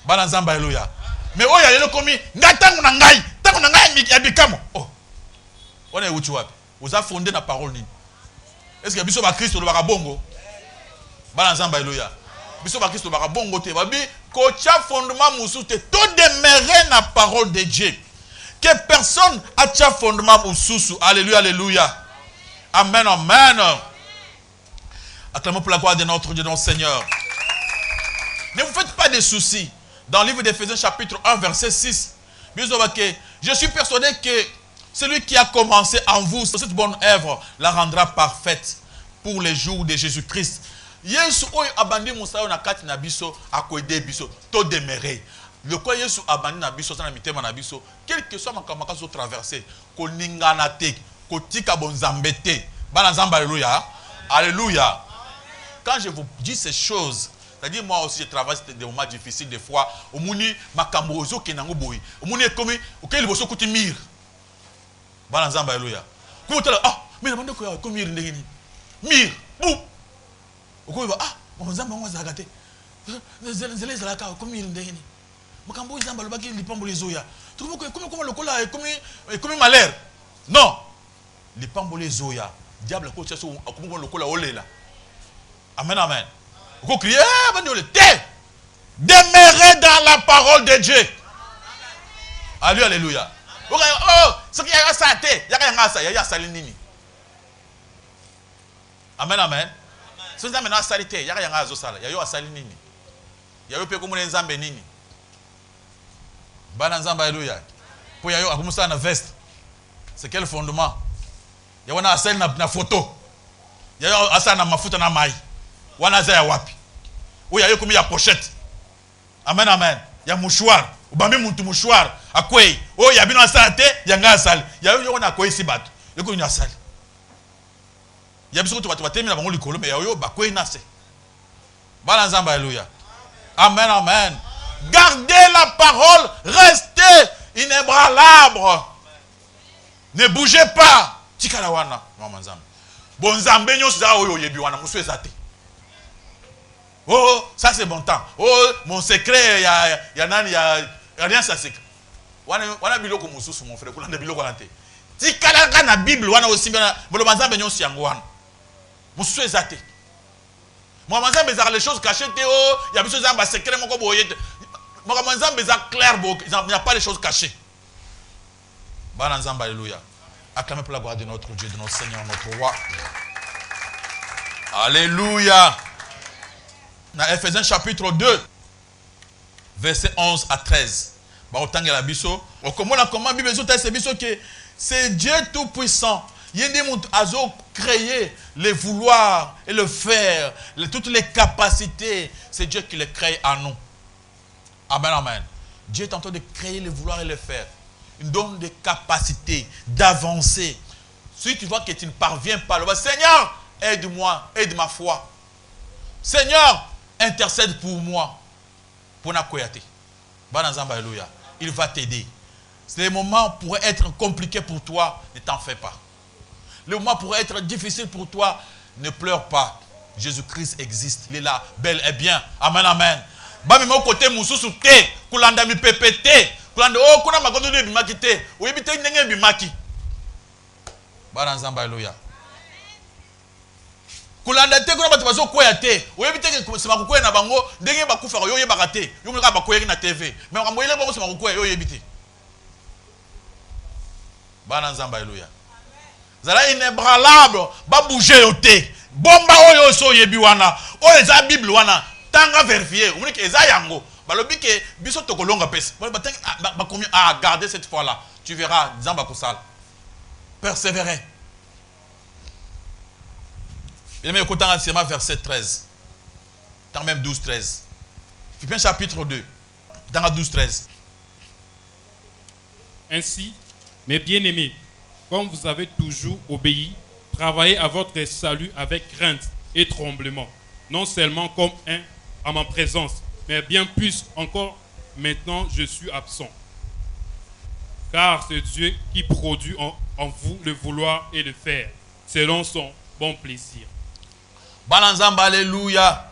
Bana nzamba haleluya. Mais oya lelo komi ngatango na ngai ya bikamo. Oh. Wana uchi wapi? Oza fondé na parole nini? Est-ce que biso ba Christ lo ba bongo? Bana nzamba haleluya. Biso ba Christ lo ba bongo te babi ko cha fondement musu te to demeurer na parole de Dieu. Que personne a cha fondement mususu. Alléluia, alléluia. Amen, amen. Acclamons pour la gloire de notre Dieu, notre Seigneur. Ne vous faites pas de soucis. Dans le livre d'Éphésiens chapitre 1 verset 6, je suis persuadé que celui qui a commencé en vous cette bonne œuvre la rendra parfaite pour les jours de Jésus-Christ. Yesu oyo abandi musayo na kati na biso akoide biso to demeurer. Le quoi Yesu abandi na biso na mitema na biso, quel que soit makamaka so traverser, ko ningana te, ko tika bonzambe te. Bana nzamba alléluia. Alléluia. Quand je vous dis ces choses, c'est-à-dire moi aussi je travaille des moments difficiles des fois, au muni makambo ozo kenango boy. Au muni comme auquel il bosso kuti mir. Bana nzamba alléluia. Ko tala mais na bande ko ya ko mir ndengini. Mir. Bou. Ko ba nzamba ngo zagate. Zele zala ka ko mir ndengini. Makambo nzamba lobaki lipambo lezoya. Tu comment lokola comme malheur. Non. Lipambo lezoya. Diable ko tsaso comme lokola olela. Amen, amen. Vous criez, demeurez dans la parole de Dieu. Alléluia, alléluia. Oh, ce qui a santé, il y a salinini. Amen, amen. Ce qui a salité, il y a zosala, il y a salinini. Il y a eu comme les zambes nini. Bananzamba, alléluia. Pour y avoir comme ça na veste. C'est quel fondement? Il y a une scène na photo. Il y a une scène na mafuta na mai. Wana za ya wapi? Oya yo komi ya pochette. Amen, amen. Ya mouchoir. Ubambi muntu mouchoir. Akwei. Oya bino asala te, ya nga asali. Ya yo na kwei si bato. Yo ko ni asali. Ya biso to bato batemi na bango likolo me ya yo bakwei na se. Bala nzamba haleluya. Amen, amen. Gardez la parole, restez inébranlable. Ne bougez pas. Tikala wana, mama nzamba. Bonzambe nyo za oyo yebi wana musu ezate. Oh, ça c'est bon temps. Oh, mon secret, y a rien ça secret. Wana biloko mususu mon frère, kulanda biloko lante. Ti kalanga na Bible wana aussi bien bolo manzambe nyo siango wana. Mususu ezate. Mo manzambe za les choses cachées te oh, y a biso za ba secret moko boye. Mo manzambe za clair bo, il n'y a pas les choses cachées. Bana nzamba alléluia. Acclamez pour la gloire de notre Dieu, de notre Seigneur, notre roi. Alléluia. Dans Ephésiens chapitre 2, verset 11 à 13. C'est Dieu tout-puissant. Il a créé le vouloir et le faire, toutes les capacités. C'est Dieu qui les crée en nous. Amen, amen. Dieu est en train de créer le vouloir et le faire. Il donne des capacités d'avancer. Si tu vois que tu ne parviens pas, Seigneur, aide-moi, aide ma foi. Seigneur, intercède pour moi. Pour Nakoyate. Alléluia. Il va t'aider. Les moments pourraient être compliqués pour toi, ne t'en fais pas. Les moments pourraient être difficiles pour toi, ne pleure pas. Jésus-Christ existe. Il est là, bel et bien. Amen, amen. Bami mo côté mususu te, kulanda mi pepete, kulanda oh kuna makondo de bimaki te, oyebite ndenge bimaki. Bana nzamba haleluya. Kulanda te kuna batu bazo koya te, oyebite ke sema kokoya na bango ndenge bakufa yo yebaka te. Yo mulika bakoya na TV. Mais ngambo ile bango sema kokoya yo yebite. Bana nzamba haleluya. Zala inébranlable, ba bouger yo te. Bomba oyo so yebi wana, oyo eza Bible wana. Tanga vérifier, on dit que eza yango. Balobi ke biso tokolonga pesa. Ba combien à garder cette fois là. Tu verras nzamba kosala. Persévérer. Il met écoutant anciennement verset 13. Dans même 12 13. Philippiens chapitre 2. Dans 12 13. Ainsi, mes bien-aimés, comme vous avez toujours obéi, travaillez à votre salut avec crainte et tremblement, non seulement comme un à ma présence, mais bien plus encore maintenant je suis absent. Car c'est Dieu qui produit en vous le vouloir et le faire, selon son bon plaisir. Bananzamba, alléluia.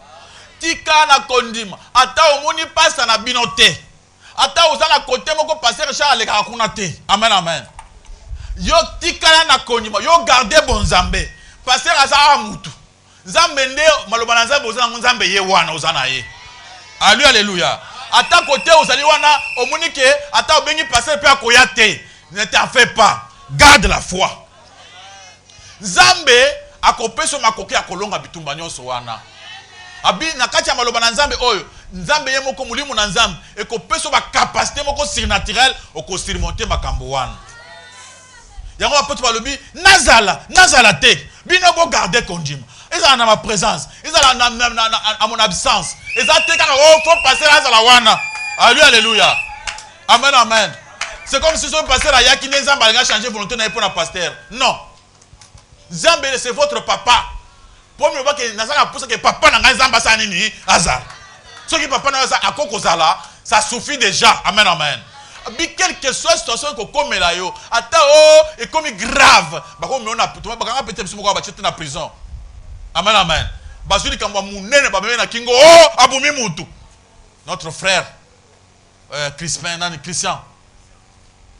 Tika na kondima. Ata omoni pasa na binote. Ata ozala kote moko passer Charles le kakunate. Amen, amen. Yo tika na kondima. Yo garder bon Nzambe. Passer asa amutu. Nzambe nde maloba na Nzambe ozana Nzambe ye wana ozana ye. Alléluia, alléluia. Ata kote ozali wana omoni ke ata obengi passer pe akoya te. Ne t'en fais pas. Garde la foi. Nzambe akopeso makoki akolonga bitumba nyonso wana. Abi na kati ya maloba na Nzambe oyo, Nzambe ye moko mulimu na Nzambe ekopeso ba capacité moko surnaturelle oko surmonter makambo wana. Yango apotre balobi nazala te. Bino bo garder kondima. Ezala na ma présence, ezala à mon absence. Ezala te kaka faut passer nazala wana. Alléluia, alléluia. Amen, amen. C'est comme si son pasteur a yaki Nzambe a changé volonté na pour na pasteur. Non. Nzambe c'est votre papa. Pour me voir que nazala pousse que papa na Nzambe sa nini azal. Ce qui papa na za akoko zala, ça suffit déjà. Amen, amen. Bi quelque soit situation ko comme la yo, ata oh et comme grave. Ba ko me on a peut-être se moko ba tete na prison. Amen, amen. Ba suri kamba munene ba me na kingo oh abumi mutu. Notre frère Crispin nani Christian.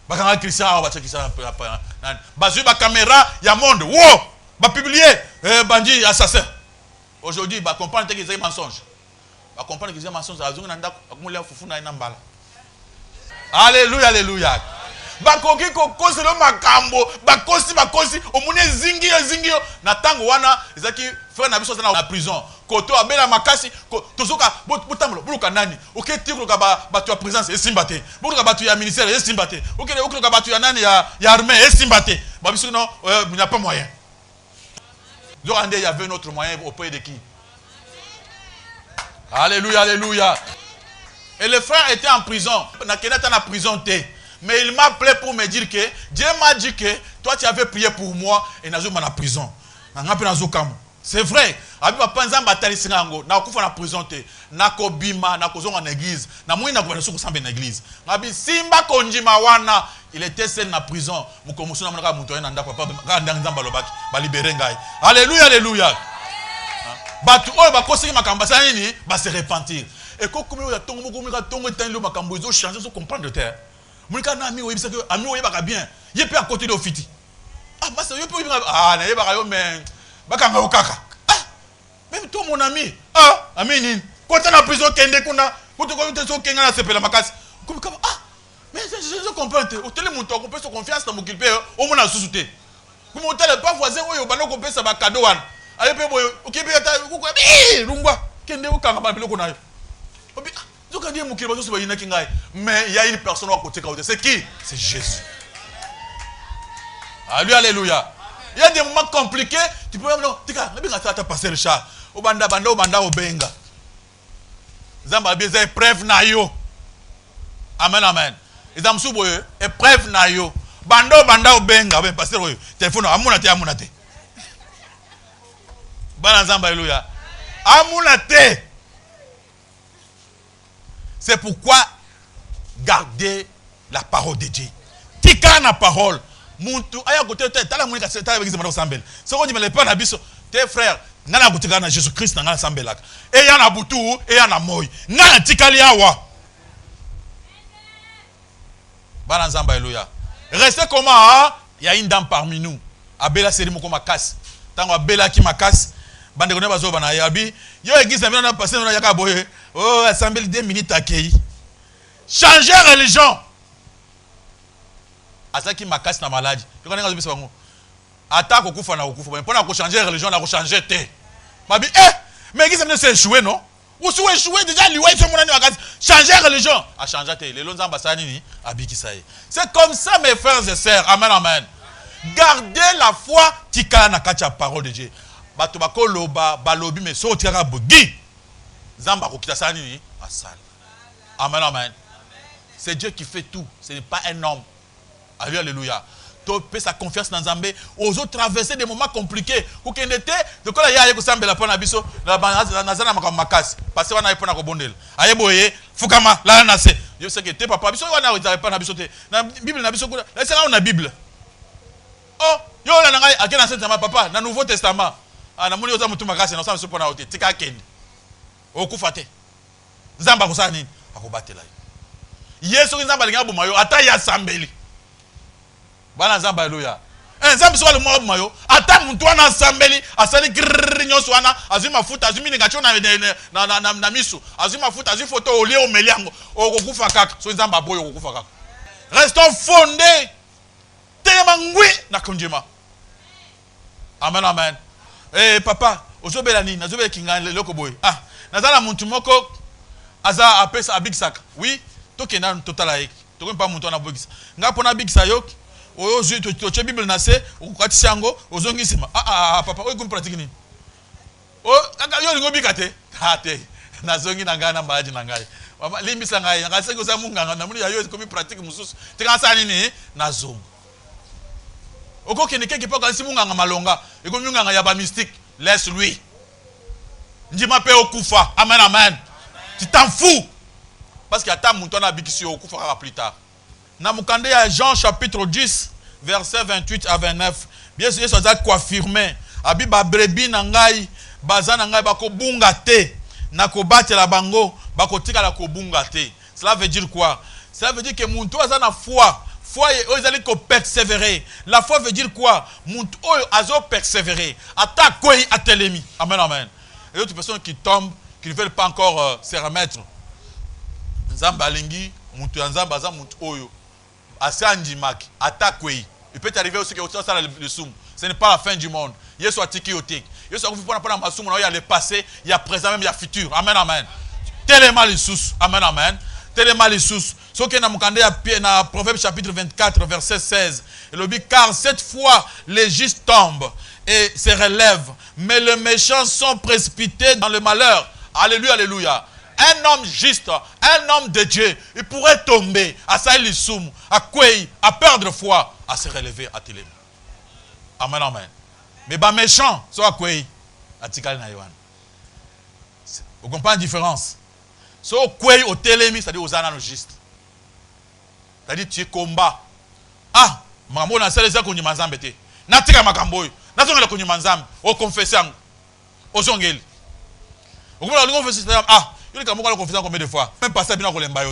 Ba kanga Christian ba tete Christian nani. Ba suri ba caméra ya monde. Wow! Ba publier bandit assassin. Aujourd'hui ba comprendre que c'est mensonge. Ba comprendre que c'est mensonge azunga na ndako akumula fufu na ina mbala. Alléluia, alléluia. Bakoki kokosi lo makambo, bakosi omune zingio na tango wana ezaki frère na biso na prison. Koto abela makasi tozoka botamlo buluka nani. Oketi ko ba tu présence esimbate. Buluka ba tu ya ministère esimbate. Okele okuluka ba tu ya nani ya armée esimbate. Ba biso non il n'y a pas moyen. Il y avait un autre moyen auprès de qui? Alléluia, alléluia. Et le frère était en prison. Nakenata na prison té. Mais il m'a appelé pour me dire que Dieu m'a dit que toi tu avais prié pour moi et nazoma na prison. C'est vrai. Abi papa nzamba talisinga ngo na kufa na prison té. Na kobima na kozonga na église. Na mwina ko na soko na église. Ngabi simba konjima wana. Il était seul na prison. Mukomuso na mwana muntu na ndako papa ka ndanga nzamba lobaki ba libérer ngai. Alléluia, alléluia. Batu oyo bakosi makamba sa nini ba se repentir. Et comme il y a tongo tongo tango makambo ils ont changé ils ont comprendre de terre. Mulika na ami oyebisa que ami oyebaka bien. Ye pe à côté de ofiti. Ah masa ye pe ah na yebaka yo mais bakanga okaka. Ah même toi mon ami. Ah ami nini? Quand tu na prison kende kuna, quand tu so kenga na sepela makasi. Comme ah mais je comprends te. Au télé mon to peut se confiance dans mon kilpe au mona susute. Comme au télé pas voisin oyo bano ko pesa ba cadeau wan. Aye pe boyo okipe ta ku rumba kende okanga ba biloko na yo. Mais il y a une personne à côté. C'est qui? C'est Jésus. Alléluia, alléluia. Il y a des moments compliqués. Tu peux même non. Passer le chat. Obanda obenga. Zamba bien épreuve na yo. Amen, amen. Ils ont sous boye épreuve na yo. Banda obenga. Ben passer oyo. Téléphone amunate. Bana zamba alléluia. Amunate. C'est pourquoi garder la parole de Dieu. Tika na parole. Muntu aya côté tala monika tala avec zema sambel. Ce qu'on dit mais le pas na biso. Tes frères, ngana kutika na Jésus Christ ngana sambelaka et ya na butu et ya na moi ngana tikali awa bana nzamba eloya restez comment il y a une dame parmi nous abela seri moko makasi tango abela ki makasi bande kone bazo bana yabi yo église na na passer na yaka boye oh assemblée 2 minutes akei changer religion asaki makasi na maladi ko nga zobisa bango ata kokufa na kokufa mais pona ko changer religion na ko changer te babi mais église na c'est échoué non ou si échoué déjà liwa fait mon ani makasi changer religion a changer te les lonza basani ni abikisa ye c'est comme ça mes frères et sœurs amen amen gardez la foi tikala na kati ya parole de Dieu bato bakoloba balobi mais so tikaka bogi zamba ko kita sani ni asal amen amen c'est Dieu qui fait tout ce n'est pas un homme. Alléluia. Tu peux sa confiance dans Zambé. Aux autres traverser des moments compliqués. Ou qu'il était, de quoi il y a Sambe la pona biso, la banazana makamakasi. Parce que on a pona ko bondel. Aye boye, fukama, la nase. Je sais que t'es papa biso on a pas na biso te. Na Bible na biso kula. Là c'est là on a Bible. Oh, yo la ngai akena Ancien Testament papa, na Nouveau Testament. Ah na moni oza mutu makasi na so pona ote. Tika kendi. Okufate. Zamba ko sa nini? Akobatela. Yesu nzamba linga bo mayo ata ya sambeli. Bana nzamba haleluya. Nzambi so le mo mayo ata muntu wana sambeli asali grrrr wana azima mafuta azimi ningacho na misu azima mafuta azi photo olie o meliango okokufa kaka so nzamba boyo okokufa kaka. Restons fondés tellement ngui na konjema. Amen amen. Papa ozobela nini nazobela kingana loko boy. Nazala muntu moko aza apesa big sac. Oui. Tokena totala ek tokon pa muntu na bogisa ngapo na bigisa yo oyo zu to Bible na se okukatisa yango ozongisima papa oyo pratique ni kaka yo lingo bikate te na zongi na ngana mbaji na ngai mama limbisa ngai ngase ko sa munganga na muni ya yo komi pratique mususu tika sa nini na zongo okokene keke pa kasi munganga malonga ekomi munganga ya ba mystique laisse lui njima pe okufa amen amen tu t'en fous. Parce qu'il y a tant de gens qui ont plus tard. Dans Jean chapitre 10, verset 28 à 29, bien sûr, ça a confirmé. Abi ba brebi nangai, baza nangai bako bunga te, nako bate la bango, bako tika la ko bunga te. Cela veut dire quoi? Cela veut dire que muntu aza na foi. Foi ils allaient ko persévérer. La foi veut dire quoi? Muntu oyo azo persévérer. Ata koi atelemi. Amen amen. Et d'autres personnes qui tombent, qui ne veulent pas encore se remettre. Nzamba lingi muntu nzamba za muntu oyo asanji maki atakwei il peut arriver aussi que ça le soum ce n'est pas la fin du monde yesu atiki otek yesu akufipona pona masumu na il y a le passé il y a présent même il y a futur amen amen tellement les sous amen amen tellement les sous ce que na mukande ya na Proverbe chapitre 24 verset 16 et le dit car cette fois les justes tombent et se relèvent mais les méchants sont précipités dans le malheur. Alléluia alléluia. Un homme juste, un homme de Dieu, il pourrait tomber à Saïlissoum, à Kwei, à perdre foi, à se relever à Télém. Amen, amen. Mais bah méchant, soit à Kwei, à Tikal Naïwan. Vous comprenez la différence? Soit Kwei au Télém, c'est-à-dire aux ananes justes. C'est-à-dire tu combats. Mambo na sele za konyi manzambe te. Natika makamboy. Nazongela konyi manzambe, au confessant. Au zongeli. Vous comprenez le confessant? Il y a confessé combien de fois? Même pas ça, bien qu'on l'embaille.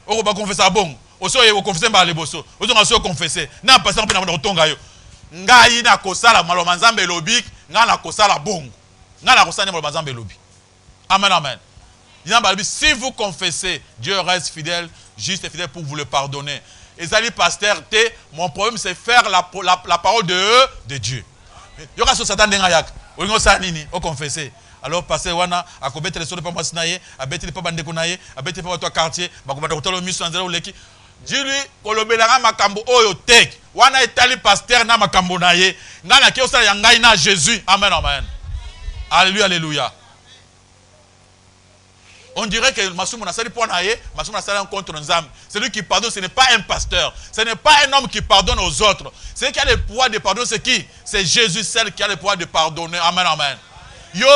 On va confesser bon. On va confesser par les bossos. On va confesser. N'a pas ça, on va retomber. Ngai na kosala malomanzambe lobi, nga na kosala bon. Nga na kosala malomanzambe lobi. Amen, amen. Si vous confessez, Dieu reste fidèle, juste et fidèle pour vous le pardonner. Et ça dit, pasteur, mon problème c'est faire la parole de Dieu. Il y aura ce Satan d'engayak. On va confesser. Alors, passer wana, à commettre les choses de pas masinaye, à bêter les pas bandeko naye, à bêter pas votre quartier, bah comment t'as le mis sur un leki. Dis-lui, kolobelanga makambo oyo tek, wana etali pasteur na makambo naye, ngana ki osala yangai na Jésus. Amen, amen. Alléluia, alléluia. On dirait que Masumu Nassali Ponaye, Masumu Nassali contre Nzam. Celui qui pardonne, ce n'est pas un pasteur. Ce n'est pas un homme qui pardonne aux autres. Celui qui a le pouvoir de pardonner, c'est qui? C'est Jésus, celle qui a le pouvoir de pardonner. Amen, amen. Yo,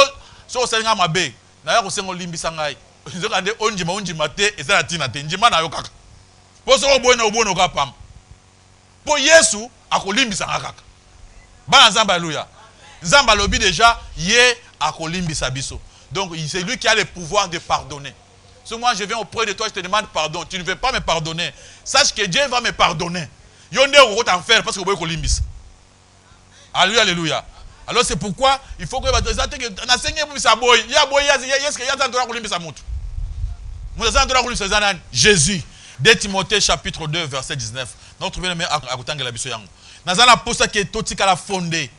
so senga mabe. Na ya ko sengo limbisa ngai. Nzo kande onjima onjima te ezala tina te. Njima na yo kaka. Po so bono obono ka pam. Po Yesu akolimbisa kaka. Bana Nzamba haleluya. Nzamba lobi déjà, yé a kolimbi sabiso. Donc c'est lui qui a le pouvoir de pardonner. Si moi je viens auprès de toi, je te demande pardon, tu ne veux pas me pardonner. Sache que Dieu va me pardonner. Yonde au t'en faire parce que vous voyez kolimbis. Alléluia, alléluia. Alors c'est pourquoi il faut que na seigneur pour sa boy, ya boy ya est-ce que ya tantôt kolimbis sa montre. Jésus, 2 Timothée chapitre 2 verset 19. Notre bien-aimé a kutanga la biso yango. Nazala posa ke totika la fondé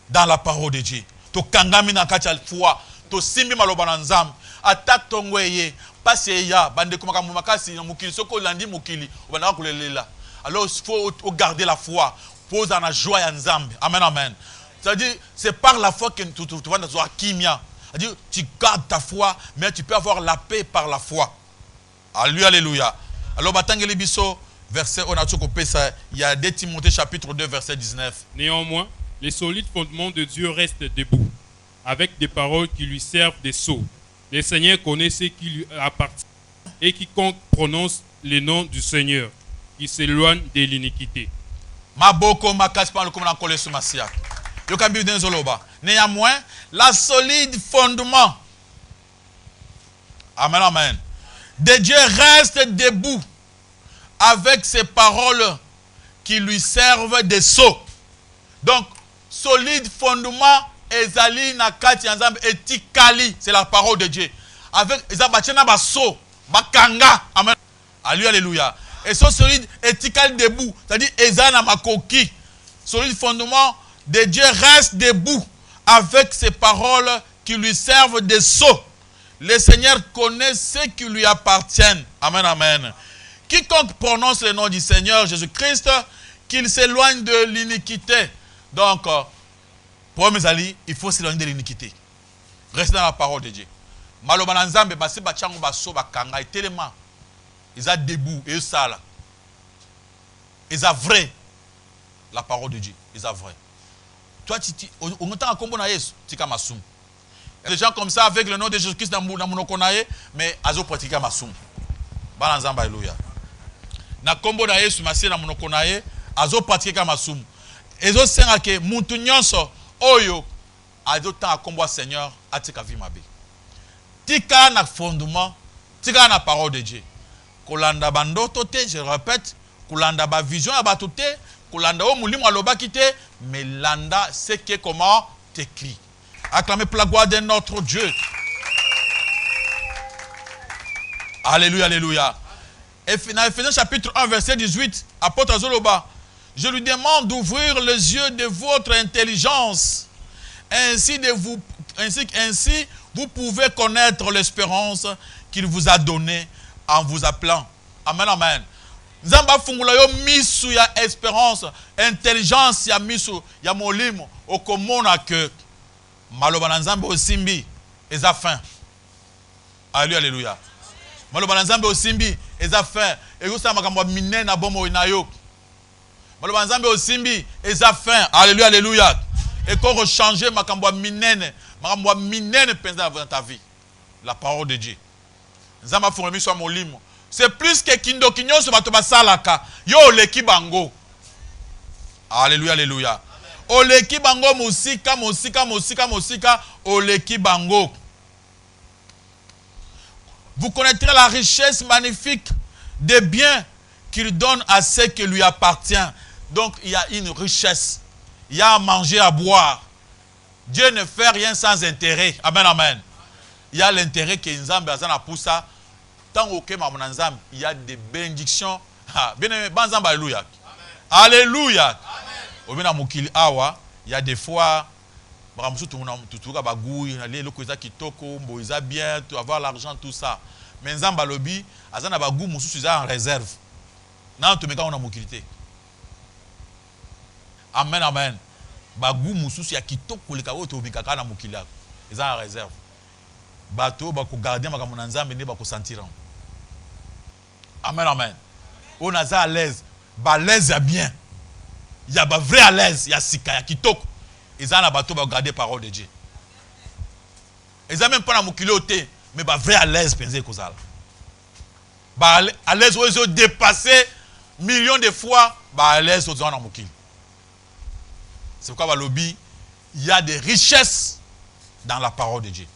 dans la parole de Dieu. To kangami na kati ya foi, to simbi maloba na nzambe. Attaque tongweye, passe ya bande komaka mumakasi na mukili soko landi mukili, obana kulelela. Alors il faut garder la foi, pose dans la joie ya nzambe. Amen amen. C'est-à-dire c'est par la foi que tu vas dans la kimia. C'est-à-dire tu gardes ta foi, mais tu peux avoir la paix par la foi. Alléluia, alléluia. Alors, batangeli biso, verset, on a tout coupé ça. Il y a 2 Timothée chapitre 2, verset 19. Néanmoins, les solides fondements de Dieu restent debout, avec des paroles qui lui servent de sceaux. Le Seigneur connaît ce qui lui appartient, et quiconque prononce le nom du Seigneur, il s'éloigne de l'iniquité. Maboko makaspa le comme kole sumasia. Yo kambi denzoloba. Néanmoins, la solide fondement. Amen, amen. De Dieu reste debout avec ses paroles qui lui servent de sceaux. Donc, solide fondement, ezali na kati nzambe etikali, c'est la parole de Dieu. Avec ezabachena ba sceaux, bakanga. Amen. Alléluia, alléluia. Et ce solide etikali debout, c'est-à-dire ezana makoki. Solide fondement de Dieu reste debout avec ses paroles qui lui servent de sceaux. Le Seigneur connaît ce qui lui appartient. Amen, amen. Quiconque prononce le nom du Seigneur Jésus-Christ, qu'il s'éloigne de l'iniquité. Donc, pour mes amis, il faut s'éloigner de l'iniquité. Restez dans la parole de Dieu. Malobananzambe, basi bachango baso bakanga, tellement. Ils sont debout, et ça là. Ils sont vrai. La parole de Dieu, ils sont vrai. Toi, on entend un combo na Yesu, tika masum. Des gens comme ça, avec le nom de Jésus-Christ dans mon konaye, mais azo pratika masum. Balanzamba, alléluia. Na combo na Yesu, masé na mon konaye, azo pratika masum. Ezo senga ke muntu nyonso oyo azo tan combo Seigneur atika vi mabe. Tika na fondement, tika na parole de Dieu. Kolanda bandoto te, je répète, kolanda ba vision ya bato te, kolanda o mulimo alobaki te, mais landa ce qui est comment t'écrit. Acclamez pour la gloire de notre Dieu. Alléluia, alléluia. Et dans Ephésiens chapitre 1, verset 18, apôtre Zoloba, je lui demande d'ouvrir les yeux de votre intelligence, ainsi vous pouvez connaître l'espérance qu'il vous a donnée en vous appelant. Amen, amen. Zamba fungula yo misu ya espérance, intelligence ya misu ya molimo okomona que maloba na nzambe osimbi eza fin. Alléluia, alléluia. Maloba na nzambe osimbi eza fin. Ekosa makambo minene na bomo na yo. Maloba na nzambe osimbi eza fin. Alléluia, alléluia. Et qu'on rechange makambo minene penza dans ta vie. La parole de Dieu. Nzamba fungula misu ya molimo. C'est plus que kindo kinyo se bato basalaka. Yo leki bango. Alléluia, alléluia. Oleki bango musika, oleki bango. Vous connaîtrez la richesse magnifique des biens qu'il donne à ceux qui lui appartiennent. Donc il y a une richesse. Il y a à manger, à boire. Dieu ne fait rien sans intérêt. Amen, amen. Il y a l'intérêt que Nzambe azana poussa. Tant au il y a des bénédictions. Bien aimé, Banzamba, alléluia. Alléluia. Il y a des fois, bien, avoir l'argent, tout ça. Mais Nzamba lobi, azana bagou mususu en réserve. Non, tu me on a mokilité. Amen, amen. Bagou mususu ya kitoko le kawo to mikaka na mokila. Ils en réserve. Bateau bako garder makambo na Nzambe ne bako sentir. Amen, amen. On a ça à l'aise. Ba l'aise ya bien. Il y a ba vrai à l'aise, il y a sika ya kitoko. Ils ont la bateau ba garder parole de Dieu. Ils ont même pas na mokilo te, mais ba vrai à l'aise penser kozala. Ba à l'aise ils ont dépassé millions de fois ba à l'aise aux na mokilo. C'est pourquoi ba lobby il y a des richesses dans la parole de Dieu.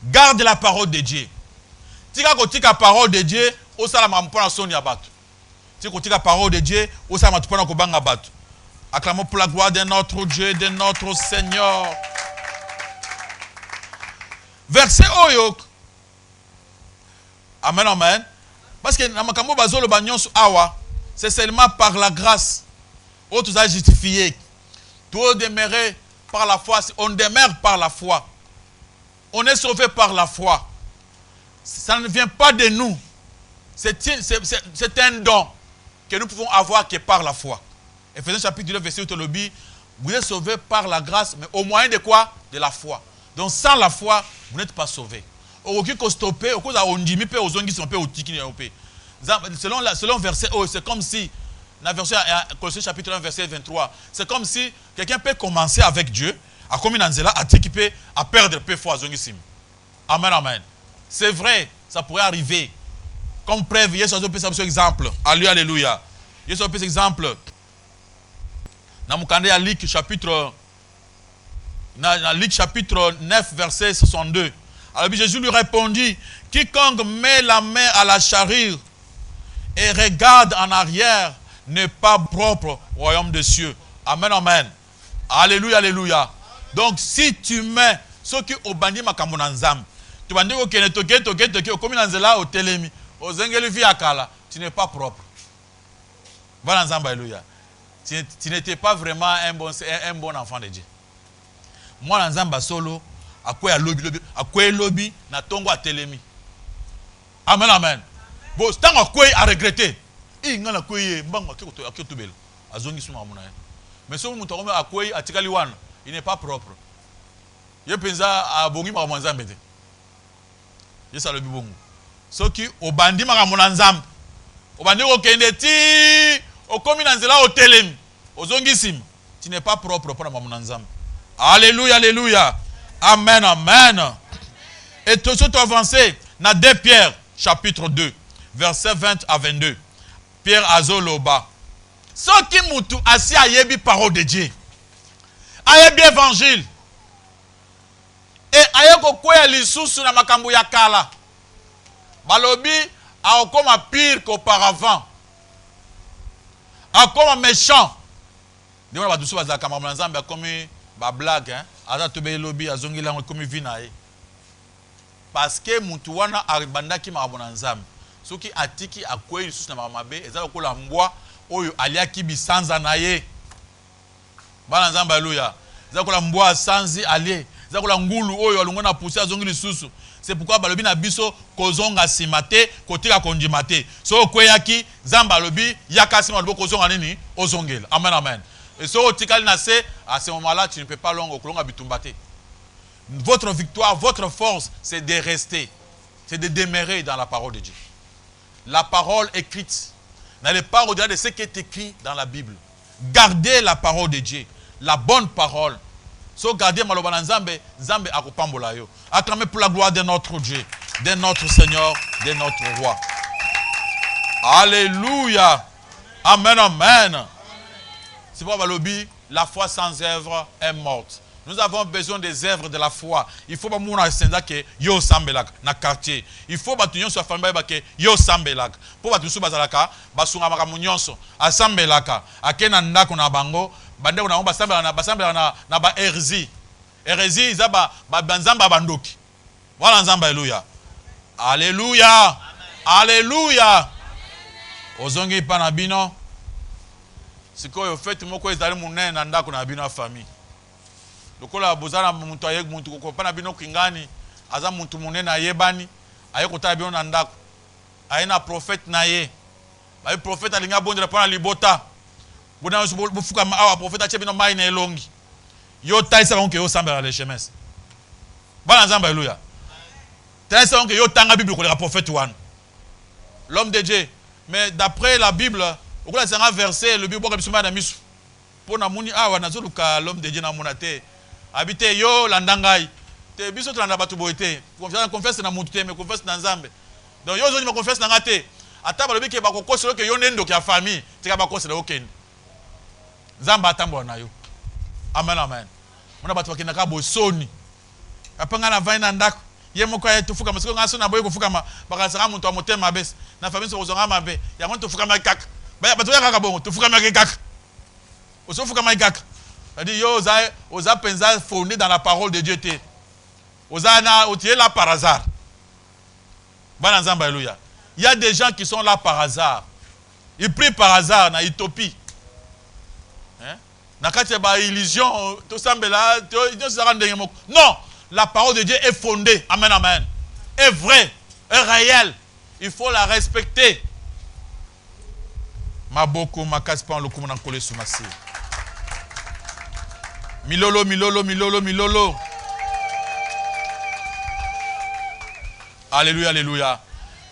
Garde la parole de Dieu. Tika kotika parole de Dieu, osala mpona soni ya bato. Tika kotika parole de Dieu, osala mpona kobanga bato. Acclamons pour la gloire de notre Dieu, de notre Seigneur. Verset Oyok. Amen, amen. Parce que dans makambo bazolo banyonso awa, c'est seulement par la grâce. Autres a justifié. Tout demeurer par la foi. On demeure par la foi. On est sauvé par la foi. Ça ne vient pas de nous. C'est un don que nous pouvons avoir que par la foi. Ephésiens chapitre 2, verset 8, lobby, vous êtes sauvés par la grâce, mais au moyen de quoi? De la foi. Donc sans la foi, vous n'êtes pas sauvés. Selon verset O, c'est comme si, la version Colossiens chapitre 1, verset 23, c'est comme si quelqu'un peut commencer avec Dieu, à comme à t'équiper, à perdre peu foi. Amen, amen. C'est vrai, ça pourrait arriver. Comme preuve, il y a un exemple. Alléluia. Il y a un exemple. Dans Luc chapitre 9, verset 62. Alors Jésus lui répondit, quiconque met la main à la charrue et regarde en arrière n'est pas propre au royaume des cieux. Amen, amen. Alléluia, alléluia. Donc si tu mets ce qui au bandi makamona nzam, tu vas dire que comme nanzela au telemi, au zengeli vi akala, tu n'es pas propre. Voilà nzamba, alléluia. Tu n'étais pas vraiment un bon enfant de Dieu. Moi, dans Zamba solo, à quoi lobby, na tongo à telemi. Amen, amen. Bon, c'est un quoi à regretter. Il y a un quoi à tout bel. À zongi suma amuna. Mais si on monte à quoi à tikaliwan, il n'est pas propre. Il pense à bongi ma manzambe. Il ça le bibongo. Ce qui au bandi ma monanzam. Au bandi au kendeti. Au kominanzela au telem, au zongisim, tu n'es pas propre pour la mamunanzam. Alléluia, alléluia. Amen, amen. Et tout ce avancé, dans 2 Pierre, chapitre 2, verset 20 à 22. Pierre Azoloba. Ce qui moutou assis à yebi parole de Dieu. Ayebi évangile. Et ayeko kwe lisusu na makambu ya kala. Balobi a okoma pire qu'auparavant. Comme méchant. Demande à tous les camarades ensemble comme ba blague hein. Aza to be lobby azongela comme vinae. Parce que mutuwana aribandaki marabona nzambe. Soki atiki akweli susu na mamabe ezala kola mbwa oyo aliaki bisanza na ye. Bana nzambe haleluya. Ezala kola mbwa sanzi alie. Ezala kola ngulu oyo alongona pousser azongeli susu. C'est pourquoi balobi na biso kozonga simate kotika kondimate. So kweyaki zamba lobi yakasi malobo kozonga nini ozongela. Amen, amen. Et so otikali na se à ce moment-là tu ne peux pas longo kolonga bitumbate. Votre victoire, votre force, c'est de rester, c'est de demeurer dans la parole de Dieu. La parole écrite. N'allez pas au-delà de ce qui est écrit dans la Bible. Gardez la parole de Dieu, la bonne parole. So gardez malobana nzambe, nzambe akopambola yo. Acclamez pour la gloire de notre Dieu, de notre Seigneur, de notre roi. Alléluia. Amen, amen. C'est pourquoi balobi, la foi sans œuvre est morte. Nous avons besoin des œuvres de la foi. Il faut pas mouna senda ke yo sambelak na quartier. Il faut ba tunyo so famille ba ke yo sambelak. Pour ba tusu bazalaka, basunga makamu nyonso, asambelaka. Akena ndako na bango, bande na basambela na ba hérésie. Hérésie izaba ba banzamba bandoki. Voilà nzamba alléluia. Alléluia. Alléluia. Ozongi pa na bino. Sikoyo fete moko ezali munene na ndako na bino famille. Lokola bozana muntu ayek muntu kokopana bino kingani aza muntu munene ayebani ayekota bino na ndako ayena prophète na ye ba prophète alinga bondela pana libota bona bufuka awa prophète ache bino mai na elongi yo taisa konke yo sambela les chemins bana nzamba haleluya taisa konke yo tanga bible ko le prophète wan l'homme de Dieu. Mais d'après la Bible okola sanga verset le bible ko bisuma na misu pona muni awa nazoluka l'homme de Dieu na monate habité yo landangai te biso tolanda batu boité confesse na mutu te mais confesse na nzambe donc yo zoni ma confesse na ngate ata balobi ke bakokoselo ke yo nendo ya famille te ka bakosela okende nzamba atambola na yo. Amen, amen. mona bato bakendaka bosoni apanga na vani na ndako ye moko ya tofukama siko nga so na boye kofukama bakasaka moto ya motema mabesi na famille so kozonga mabe yango tofukama kaka bato ya kaka bongo tofukama kaka osofukama kaka c'est-à-dire yo oza penza fondé dans la parole de Dieu te oza na otié là par hasard bana nzamba alléluia. Il y a des gens qui sont là par hasard. Ils prient par hasard na utopie. Hein? Na kati ba illusion to sambela non, la parole de Dieu est fondée. Amen amen. Est vraie, est réelle. Il faut la respecter. Maboko makaspa le kumana kole sumasi. Milolo milolo milolo milolo. Alléluia alléluia.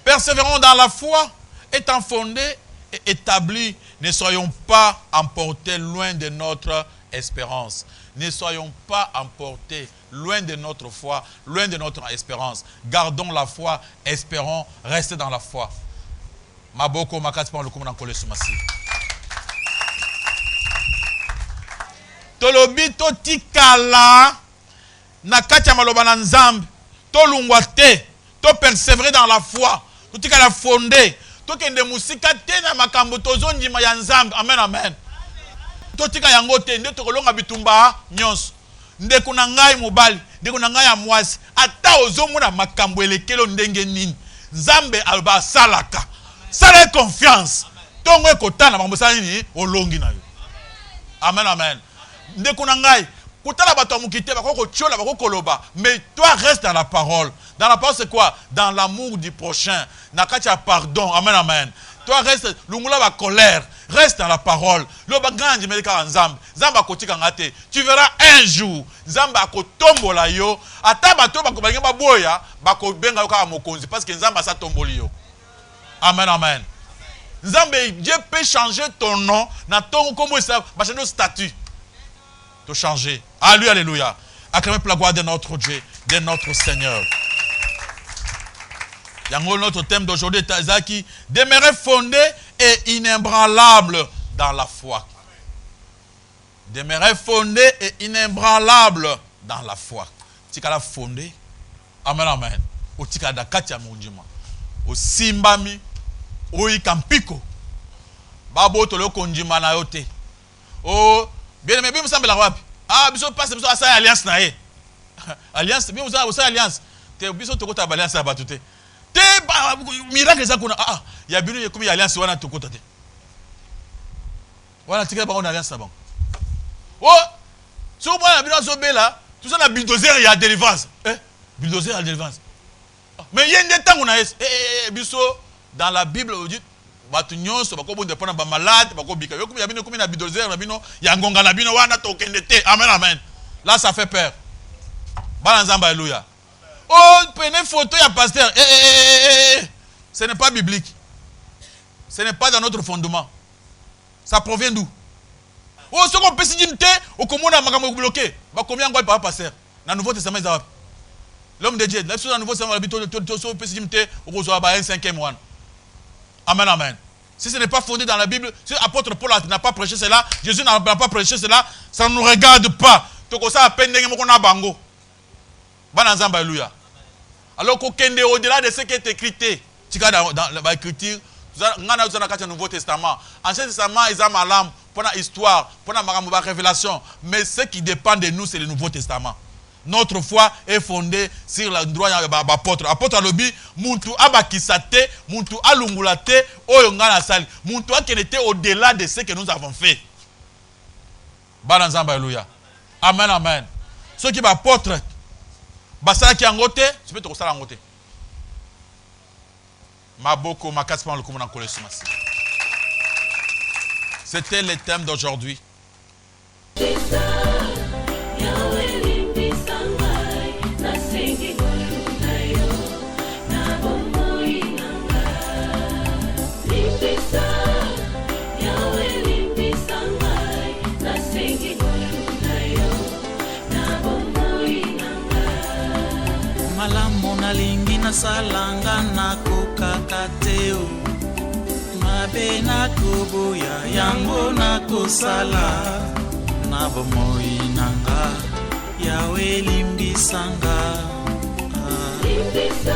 Persévérons dans la foi, étant fondés et établis, ne soyons pas emportés loin de notre espérance. Ne soyons pas emportés loin de notre foi, loin de notre espérance. Gardons la foi, espérons, restez dans la foi. Maboko makaspa le kumana kole sumasi. Tolobi to tikala nakacha maloba na nzambe to lungwa te to persévérer dans la foi. To tikala fondé to kende musika te na makambo tozo ndima ya nzambe. Amen amen. To tika yango te nde to kolonga bitumba nyonso. Nde kuna ngai mobali, nde kuna ngai ya mwasi. Ata ozomona makambo elekelo ndenge nini. Nzambe alba salaka. Sala confiance. Tongo ekotana makambo sala nini olongi na yo. Amen amen. Nde kuna ngai kutala bato mukite bakoko tchola bakoko loba, mais toi reste dans la parole. Dans la parole c'est quoi? Dans l'amour du prochain. Nakacha pardon. Amen amen. Toi reste lungula ba colère, reste dans la parole. Loba ganji meleka nzambe. Nzamba kotika ngate. Tu verras un jour nzamba akotombola yo, ata bato bakobalinga baboya, bakobenga yo kaka mokonzi parce que nzamba sa tomboli yo. Amen amen. Nzambe Dieu peut changer ton nom, na ton comme ça, ba changer statut. De changer. Alléluia, alléluia. Acclamez pour la gloire de notre Dieu, de notre Seigneur. Yango notre thème d'aujourd'hui est qui demeurer fondé et inébranlable dans la foi. Demeurer fondé et inébranlable dans la foi. Tikala fondé. Amen amen. O tikala dakati ya munjima. O simbami. O ikampiko. Babo tolo konjima na yote. O bien aimé, bien vous semble la wapi. Ah, biso passe biso asa alliance na e. Alliance, bien vous avez alliance. Te biso tokota alliance ba tout. Te miracle ça kuna ya bino ye comme alliance wana tokota te. Wana tikela ba on alliance na bon. Oh, so moi bino so bela, tout ça na bulldozer ya délivrance. Bulldozer ya délivrance. Mais yende tangu na biso dans la Bible on dit batu nyonso bako dépendre ba malade bako bika yo ya bino na bidozer na bino ya ngonga na bino wana tokende te. Amen amen. Là ça fait peur. Bana nzamba alléluia. Oh prenez photo ya pasteur. Ce n'est pas biblique. Ce n'est pas dans notre fondement. Ça provient d'où? Oh ce qu'on peut se dire au komona makambo bloqué. Ba combien ngoi par pasteur. Na Nouveau Testament ça. L'homme de Dieu, la chose dans Nouveau Testament habito to peut se dire au ko so ba 5e mois. Amen, amen. Si ce n'est pas fondé dans la Bible, si l'apôtre Paul n'a pas prêché cela, Jésus n'a pas prêché cela, ça ne nous regarde pas. Donc ça a peine de bango. Bananzamba, alléluia. Alors qu'au au-delà de ce qui est écrit, dans l'écriture, nous avons le Nouveau Testament. Ancien Testament, ils ont malam pour la histoire, pour la révélation. Mais ce qui dépend de nous, c'est le Nouveau Testament. Notre foi est fondée sur le droit de l'apôtre. L'apôtre Alobi, muntu abakisate, muntu alungulate, oyongana sali. Muntu était au-delà de ce que nous avons fait. Bananzamba, alléluia. Amen, amen. Ceux qui sont apôtres, basala qui angote, tu peux te resala angote. Maboko, makaspan le kumana kole sumasi. C'était le thème d'aujourd'hui. Malamu nalingi nasalanga nakokaka te o mabe nakoboya yango nakosala na bomoi nanga yawe limbisanga limbisa